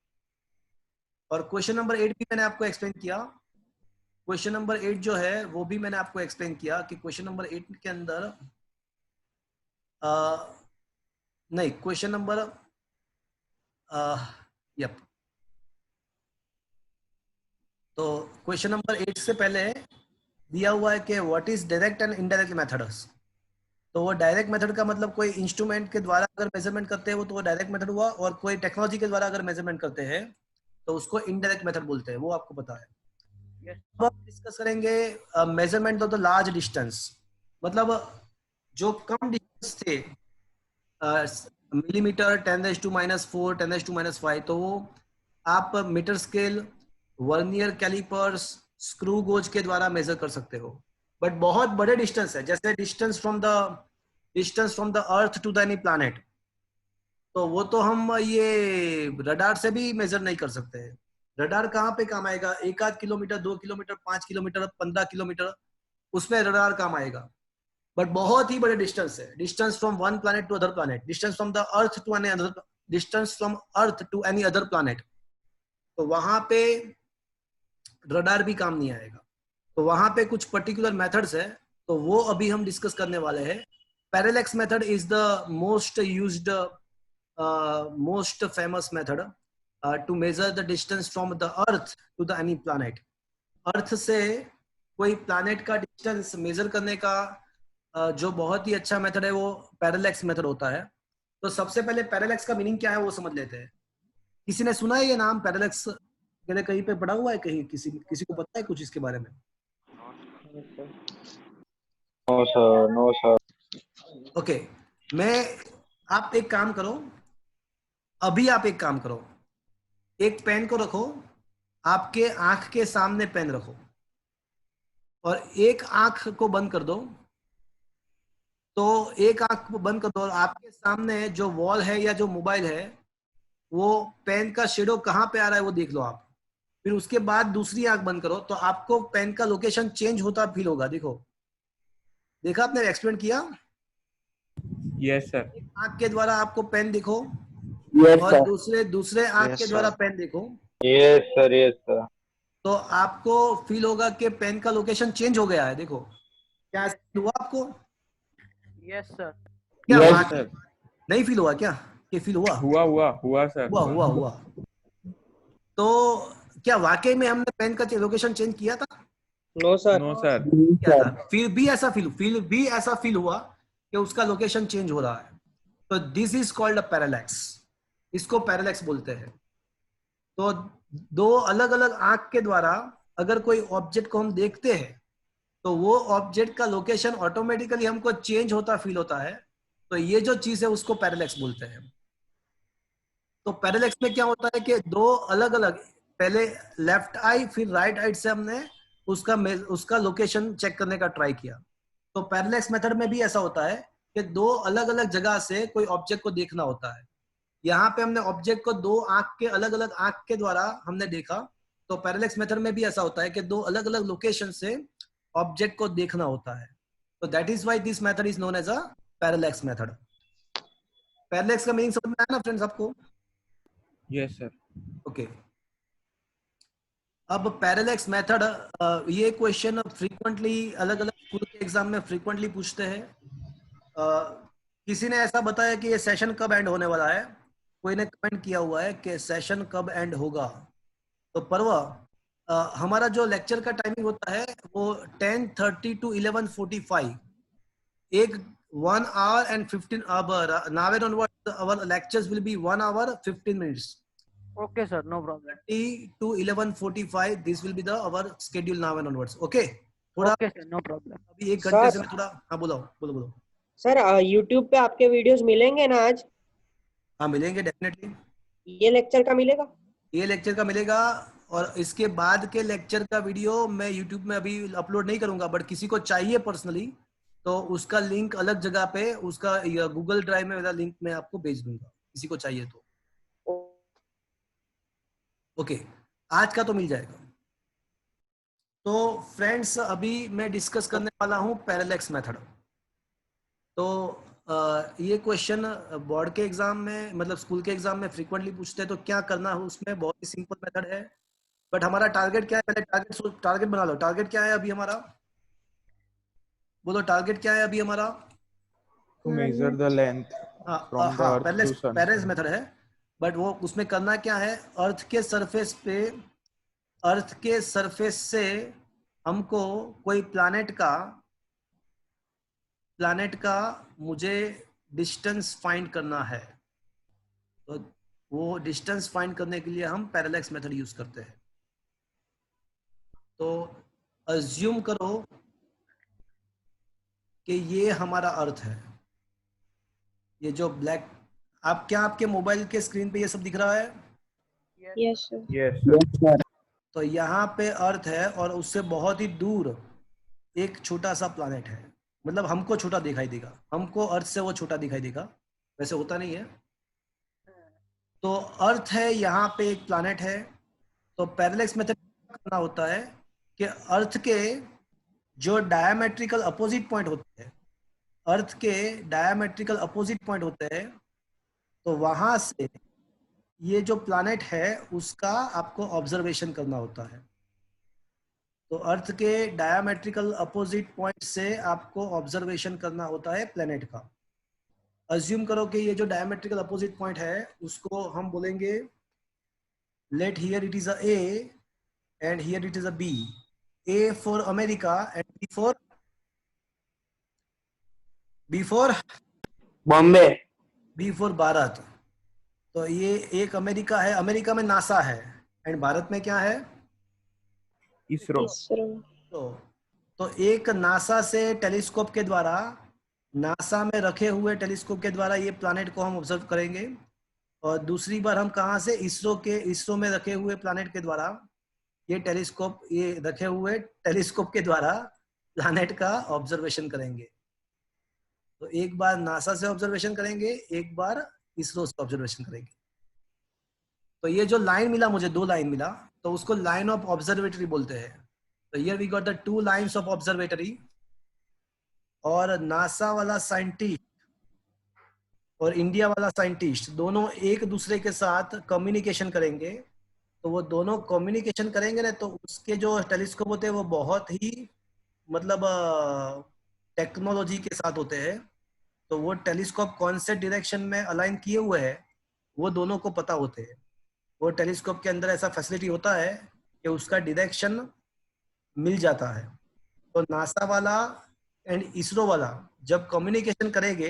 और क्वेश्चन नंबर 8 भी मैंने आपको एक्सप्लेन किया। क्वेश्चन नंबर 8 जो है वो भी मैंने आपको एक्सप्लेन किया कि क्वेश्चन नंबर 8 के अंदर नहीं, क्वेश्चन नंबर यप, तो क्वेश्चन नंबर 8 से पहले दिया हुआ है कि what is direct and indirect methods. तो वो डायरेक्ट मेथड का मतलब कोई इंस्ट्रूमेंट के द्वारा अगर मेजरमेंट करते हैं वो तो वो डायरेक्ट मेथड हुआ, और कोई टेक्नोलॉजी के द्वारा अगर मेजरमेंट करते हैं तो उसको इनडायरेक्ट मेथड बोलते हैं, वो आपको पता है। Yes. अब हम डिस्कस करेंगे measurement of the large distance, मतलब जो कम डिस्टेंस थे, मिलीमीटर, 10⁻⁴, 10⁻⁵, तो वो आप metre scale, vernier callipers, screw gauge के द्वारा मेजर कर सकते हो। बट बहुत बड़े डिस्टेंस है, जैसे distance from the earth to the any planet, तो वो तो हम ये रडार से भी मेजर नहीं कर सकते हैं। रडार कहाँ पे काम आएगा? 1-8 किलोमीटर, 2 किलोमीटर, 5 किलोमीटर, 15 किलोमीटर, उसमें रडार काम आएगा। बट बहुत ही बड़े डिस्टेंस है, distance from one planet to other planet, distance from the earth to any other, distance from earth to any other planet, तो वहां पे रडार भी काम नहीं आएगा। तो वहां पे कुछ पर्टिकुलर मेथड्स है, तो वो अभी हम डिस्कस करने वाले हैं। Parallax method is the most used, most famous method to measure the distance from the earth to the any planet. Earth से कोई प्लैनेट का डिस्टेंस मेजर करने का जो बहुत ही अच्छा मेथड है वो पैरेलैक्स मेथड होता है। तो सबसे पहले पैरेलैक्स का मीनिंग क्या है वो समझ लेते हैं। किसी ने सुना है ये नाम पैरेलैक्स? कहीं पे पढ़ा हुआ है कहीं? किसी को पता है कुछ इसके बारे में? No sir. ओके, आप एक काम करो, अभी आप एक काम करो, एक पेन को रखो, आपके आंख के सामने पेन रखो, और एक आंख को बंद कर दो। तो एक आंख को बंद कर दो और आपके सामने जो वॉल है या जो मोबाइल है, वो पेन का शेडो कहाँ पे आ रहा है वो देख लो आप। फिर उसके बाद दूसरी आंख बंद करो, तो आपको पेन का लोकेशन चेंज होता फील होगा। देखो, देखा आपने? एक्सपेरिमेंट किया? Yes sir. एक आंख के द्वारा आपको पेन देखो, Yes, और sir. दूसरे आंख Yes, के sir. द्वारा पेन देखो, यस सर, यस सर। तो आपको फील होगा कि पेन का लोकेशन चेंज हो गया है। देखो, क्या ऐसा फील हुआ आपको? Yes, sir. क्या Yes, वाकई सर। नहीं फील हुआ क्या? ये फील हुआ? हुआ सर। हुआ। तो क्या वाकई में हमने पेन का लोकेशन चेंज किया था? No sir. No sir. किया था। फिर भी ऐसा फील हुआ कि उसका लोकेशन चेंज हो रहा है। तो this is called a parallax, इसको पैरेलैक्स बोलते हैं। तो दो अलग अलग आंख के द्वारा अगर कोई ऑब्जेक्ट को हम देखते हैं तो वो ऑब्जेक्ट का लोकेशन ऑटोमेटिकली हमको चेंज होता फील होता है। तो ये जो चीज है उसको पैरेलैक्स बोलते हैं। तो पैरेलैक्स में क्या होता है कि दो अलग अलग, पहले लेफ्ट आई फिर राइट आई से हमने उसका लोकेशन चेक करने का ट्राई किया। तो पैरेलैक्स मेथड में भी ऐसा होता है कि दो अलग अलग जगह से कोई ऑब्जेक्ट को देखना होता है। यहाँ पे हमने ऑब्जेक्ट को दो आंख के अलग अलग आंख के द्वारा हमने देखा। तो पैरेलैक्स मेथड में भी ऐसा होता है कि दो अलग अलग लोकेशन से ऑब्जेक्ट को देखना होता है। तो that is why this method is known as a parallax method. Parallax का मीनिंग समझ में आया ना फ्रेंड्स आपको? Yes sir. ओके, अब पैरेलैक्स मेथड, ये क्वेश्चन फ्रीक्वेंटली अलग अलग स्कूल के एग्जाम में फ्रीक्वेंटली पूछते हैं। किसी ने ऐसा बताया कि ये सेशन कब एंड होने वाला है? कोई ने कमेंट किया हुआ है कि सेशन कब एंड होगा। तो पर्व, हमारा जो लेक्चर का टाइमिंग होता है वो 10:30 to 11:45, एक 1 hour and 15 hour. Now and onwards our lectures will be 1 hour 15 minutes. Okay, sir. No problem. 30 to 11:45 this will be the our schedule now and onwards. Okay, थोड़ा Okay, sir. No problem. अभी एक घंटे से sir मैं थोड़ा, हाँ बोलो बोलो बोलो। सर यूट्यूब पे आपके वीडियोस मिलेंगे ना आज? हाँ मिलेंगे डेफिनेटली, ये लेक्चर का मिलेगा? ये लेक्चर का मिलेगा, और इसके बाद के लेक्चर का वीडियो मैं यूट्यूब में अभी अपलोड नहीं करूंगा, बट किसी को चाहिए पर्सनली तो उसका लिंक अलग जगह पे, उसका गूगल ड्राइव में मेरा लिंक मैं आपको भेज दूंगा, किसी को चाहिए तो। ओके, आज का तो मिल जाएगा। तो फ्रेंड्स अभी मैं डिस्कस करने वाला हूं पैरेलैक्स मेथड। तो ये क्वेश्चन बोर्ड के एग्जाम में, मतलब स्कूल के एग्जाम में फ्रीक्वेंटली पूछते हैं, तो क्या करना है उसमें, बहुत ही सिंपल मेथड है। बट हमारा टारगेट क्या है, पहले टारगेट बना लो। टारगेट क्या है अभी हमारा, बोलो टारगेट क्या है अभी हमारा? To measure the length from the earth to sun. Parallax method है, बट वो उसमें करना क्या है, अर्थ के सरफेस पे, अर्थ के सरफेस से हमको कोई प्लैनेट का मुझे डिस्टेंस फाइंड करना है। तो वो डिस्टेंस फाइंड करने के लिए हम पैरेलैक्स मेथड यूज करते हैं। तो अज्यूम करो कि ये हमारा अर्थ है, ये जो ब्लैक, आप क्या आपके मोबाइल के स्क्रीन पे ये सब दिख रहा है? Yes, sir. Yes, sir. Yes, sir. तो यहाँ पे अर्थ है और उससे बहुत ही दूर एक छोटा सा प्लैनेट है, मतलब हमको छोटा दिखाई देगा, हमको अर्थ से वो छोटा दिखाई देगा, वैसे होता नहीं है। तो अर्थ है, यहाँ पे एक प्लैनेट है। तो पैरेलैक्स मेथड करना होता है कि अर्थ के जो डायमेट्रिकल अपोजिट पॉइंट होते हैं, अर्थ के डायमेट्रिकल अपोजिट पॉइंट होते हैं, तो वहां से ये जो प्लैनेट है उसका आपको ऑब्जर्वेशन करना होता है। तो अर्थ के डायमेट्रिकल अपोजिट पॉइंट से आपको ऑब्जर्वेशन करना होता है प्लैनेट का। अज्यूम करो कि ये जो डायमेट्रिकल अपोजिट पॉइंट है उसको हम बोलेंगे, let here it is a A and here it is a B. A for America and B for Bombay. B for Bharat. तो ये एक अमेरिका है, अमेरिका में नासा है, एंड भारत में क्या है? ISRO. ISRO. तो एक नासा से टेलीस्कोप के द्वारा, नासा में रखे हुए टेलीस्कोप के द्वारा ये प्लैनेट को हम ऑब्जर्व करेंगे, और दूसरी बार हम कहाँ से, इसरो में रखे हुए प्लैनेट के द्वारा, ये टेलीस्कोप, ये रखे हुए टेलीस्कोप के द्वारा प्लैनेट का ऑब्जर्वेशन करेंगे। तो एक बार नासा से ऑब्जर्वेशन करेंगे, एक बार इसरो से ऑब्जर्वेशन करेंगे। तो ये जो लाइन मिला मुझे, 2 लाइन मिला, तो उसको लाइन ऑफ ऑब्जर्वेटरी बोलते हैं। तो here we got the 2 lines of observatory, और नासा वाला साइंटिस्ट और इंडिया वाला साइंटिस्ट दोनों एक दूसरे के साथ कम्युनिकेशन करेंगे। तो वो दोनों कम्युनिकेशन करेंगे ना, तो उसके जो टेलीस्कोप होते हैं वो बहुत ही मतलब टेक्नोलॉजी के साथ होते हैं। तो वो टेलीस्कोप कौन से डायरेक्शन में अलाइन किए हुए हैं वो दोनों को पता होते हैं। वो टेलीस्कोप के अंदर ऐसा फैसिलिटी होता है कि उसका डायरेक्शन मिल जाता है। तो नासा वाला एंड इसरो वाला जब कम्युनिकेशन करेंगे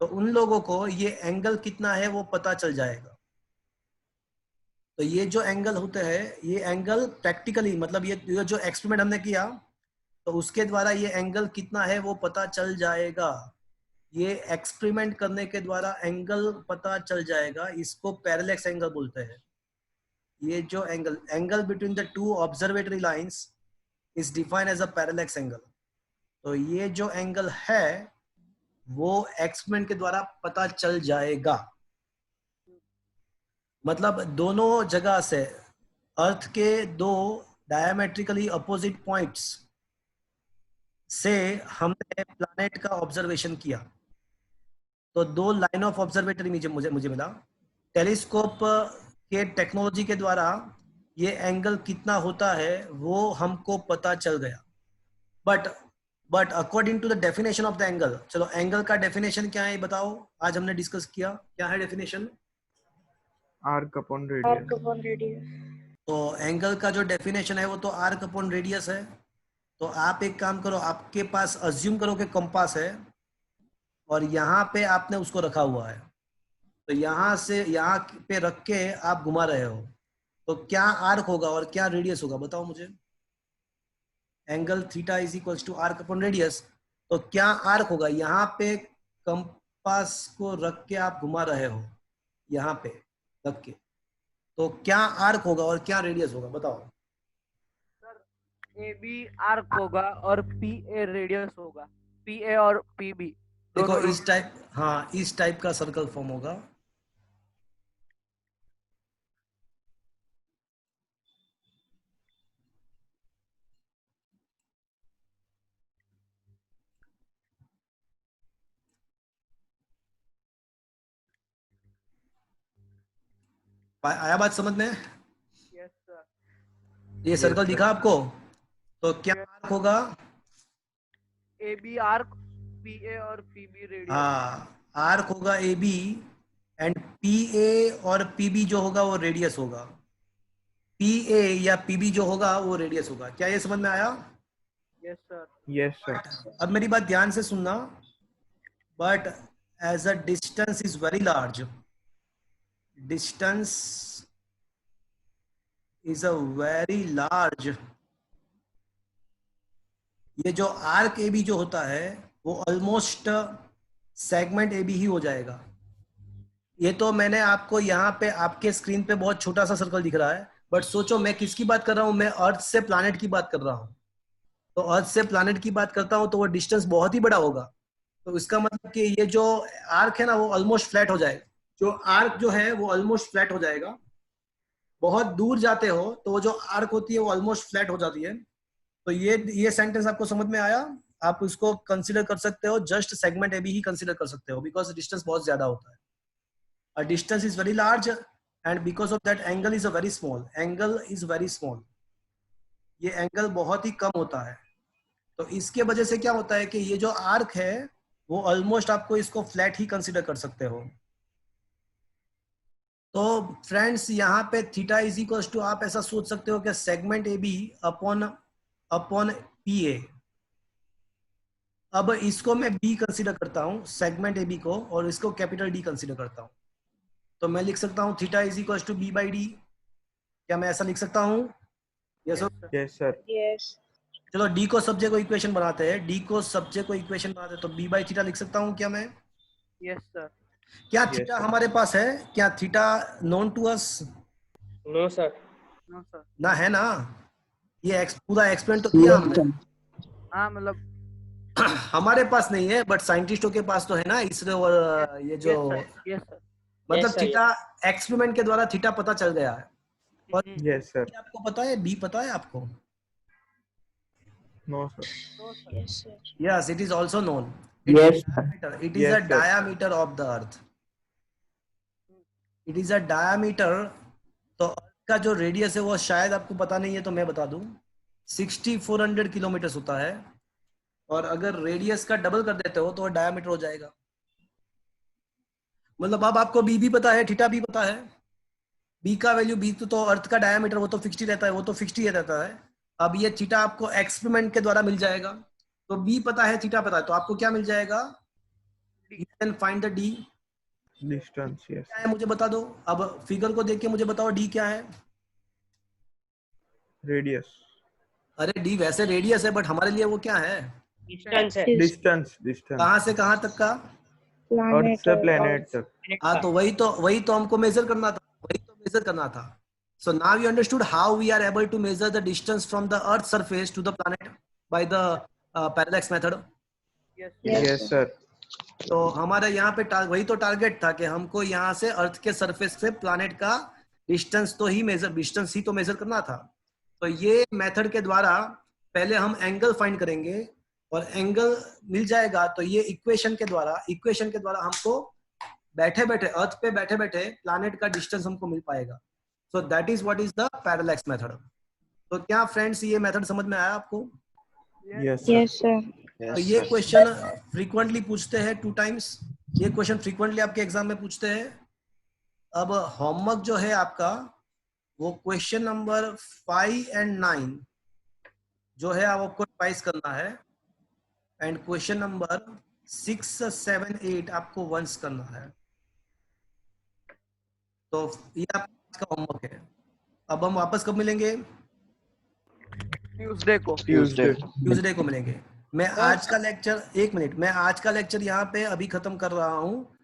तो उन लोगों को ये एंगल कितना है वो पता चल जाएगा। तो ये जो एंगल होते हैं, ये एंगल प्रैक्टिकली, मतलब ये जो एक्सपेरिमेंट हमने किया तो उसके द्वारा ये एंगल कितना है वो पता चल जाएगा। ये एक्सपेरिमेंट करने के द्वारा एंगल पता चल जाएगा, इसको पैरेलैक्स एंगल बोलते हैं। ये जो angle between the 2 observatory lines is defined as a parallax angle. तो ये जो एंगल है वो एक्सपेरिमेंट के द्वारा पता चल जाएगा। मतलब दोनों जगह से, अर्थ के 2 डायमेट्रिकली अपोजिट पॉइंट्स से हमने प्लैनेट का ऑब्जर्वेशन किया। तो 2 लाइन ऑफ ऑब्जर्वेटरी मुझे मिला। टेलीस्कोप के टेक्नोलॉजी के द्वारा ये एंगल कितना होता है वो हमको पता चल गया। But according to the definition of the angle, चलो एंगल का डेफिनेशन क्या है बताओ, आज हमने डिस्कस किया, क्या है definition? Arc upon Arc radius. upon radius. तो एंगल का जो डेफिनेशन है वो तो आर्क अपॉन रेडियस है। तो आप एक काम करो, आपके पास अज्यूम करो कि कंपास है और यहाँ पे आपने उसको रखा हुआ है, तो यहाँ से यहाँ पे रख के आप घुमा रहे हो, तो क्या आर्क होगा और क्या रेडियस होगा बताओ मुझे। Angle theta is equals to arc upon radius, तो क्या आर्क होगा? यहाँ पे कंपास को रख के आप घुमा रहे हो, यहाँ पे रख के, तो क्या आर्क होगा और क्या रेडियस होगा बताओ। ए बी आर्क होगा और पी ए रेडियस होगा, पी ए और पी बी देखो इस टाइप, हाँ इस टाइप का सर्कल फॉर्म होगा। आया बात समझ में? Yes sir. ये सर्कल दिखा आपको, तो क्या आर्क होगा? A B arc, P A और पी बी रेडियस। हाँ, आर्क होगा A B and P A और पी बी जो होगा वो रेडियस होगा। पी ए या पी बी जो होगा वो रेडियस होगा। क्या ये समझ में आया? Yes sir. Yes, sir. अब मेरी बात ध्यान से सुनना, but as a distance is very large, distance is a very large, ये जो आर्क ए बी जो होता है वो ऑलमोस्ट सेगमेंट ए बी ही हो जाएगा। ये तो मैंने आपको यहाँ पे आपके स्क्रीन पे बहुत छोटा सा सर्कल दिख रहा है, बट सोचो मैं किसकी बात कर रहा हूँ, मैं अर्थ से प्लैनेट की बात कर रहा हूँ। तो अर्थ से प्लैनेट की बात करता हूँ तो वो डिस्टेंस बहुत ही बड़ा होगा। तो इसका मतलब कि ये जो आर्क है ना वो ऑलमोस्ट फ्लैट हो जाएगा, जो आर्क जो है वो ऑलमोस्ट फ्लैट हो जाएगा। बहुत दूर जाते हो तो वो जो आर्क होती है वो ऑलमोस्ट फ्लैट हो जाती है। तो ये सेंटेंस आपको समझ में आया? आप इसको कंसीडर कर सकते हो, जस्ट सेगमेंट ए बी ही कंसीडर कर सकते हो, बिकॉज डिस्टेंस बहुत ज्यादा होता है। A distance is very large and because of that angle is a very small. Angle is very small. ये एंगल बहुत ही कम होता है। तो इसके वजह से क्या होता है कि ये जो आर्क है वो ऑलमोस्ट आपको इसको फ्लैट ही कंसीडर कर सकते हो। तो फ्रेंड्स यहाँ पे थीटा इज इक्वल टू, आप ऐसा सोच सकते हो कि segment A B upon P A. अब इसको मैं बी कंसीडर करता हूँ, सेगमेंट ए बी को, और इसको कैपिटल डी कंसीडर करता हूँ। तो मैं लिख सकता हूँ theta is equal to B by D. क्या मैं ऐसा लिख सकता हूँ? Yes Yes, sir. Yes. चलो डी को सब्जेक्ट को इक्वेशन बनाते हैं, डी को सब्जेक्ट को इक्वेशन बनाते हैं, तो बी बाई थीटा लिख सकता हूँ क्या मैं? Yes sir. क्या Yes, थीटा sir. हमारे पास है? क्या theta known to us? No sir. No sir. ना है ना, ये पूरा एक्सप्लेन तो किया हमने। हाँ मतलब हमारे पास नहीं है बट साइंटिस्टों के पास तो है ना, इसरो और ये जो यस सर। मतलब Yes, sir, थीटा एक्सपेरिमेंट के द्वारा थीटा पता चल गया है। और Yes, sir. आपको पता है बी पता है आपको? No, sir. Yes, sir. Yes, it is also known. Yes, It is Yes, a sir. diameter of the earth. It is a diameter. तो अर्थ का जो रेडियस है वो शायद आपको पता नहीं है तो मैं बता दूं, 6400 किलोमीटर होता है। और अगर रेडियस का डबल कर देते हो तो वो डायमीटर हो जाएगा। मतलब अब आपको बी भी पता है, थीटा भी पता है। बी का वैल्यू, बी तो अर्थ का डायमीटर वो तो फिक्स्ड ही रहता है, वो तो फिक्स्ड ही रहता है। अब ये थीटा आपको एक्सपेरिमेंट के द्वारा मिल जाएगा। तो बी पता है, थीटा पता है, तो आपको क्या मिल जाएगा? You can find the D. Distance, yes. क्या है मुझे बता दो। अब फिगर को देख के मुझे बताओ डी क्या है? Radius. अरे डी वैसे रेडियस है बट हमारे लिए वो क्या है? डिस्टेंस है। Distance, distance. कहाँ से कहाँ तक का? Earth Planet. से planet तक. हाँ तो वही तो हमको मेजर करना था, वही तो मेजर करना था। So now you understood how we are able to measure the distance from the Earth's surface to the planet by the parallax method. Yes Yes, sir. तो हमारा यहाँ पे वही तो टारगेट था कि हमको यहाँ से अर्थ के सरफेस से प्लानेट का डिस्टेंस ही तो मेजर करना था। तो ये मेथड के द्वारा पहले हम एंगल फाइंड करेंगे और एंगल मिल जाएगा तो ये इक्वेशन के द्वारा हमको बैठे बैठे अर्थ पे बैठे बैठे प्लानेट का डिस्टेंस हमको मिल पाएगा। सो that is what is the parallax method. तो क्या फ्रेंड्स ये मेथड समझ में आया आपको? Yes, sir. Yes, sir. तो ये क्वेश्चन फ्रीक्वेंटली पूछते हैं 2 टाइम्स, ये क्वेश्चन फ्रीक्वेंटली आपके एग्जाम में पूछते हैं। अब होमवर्क जो है आपका वो क्वेश्चन नंबर 5 एंड 9 जो है आपको रिवाइज करना है, एंड क्वेश्चन नंबर 6, 7, 8 आपको वंस करना है। तो ये आपका होमवर्क है। अब हम वापस कब मिलेंगे? ट्यूसडे को। ट्यूसडे। ट्यूसडे को मिलेंगे। मैं आज का लेक्चर, एक मिनट, मैं आज का लेक्चर यहाँ पे अभी खत्म कर रहा हूँ।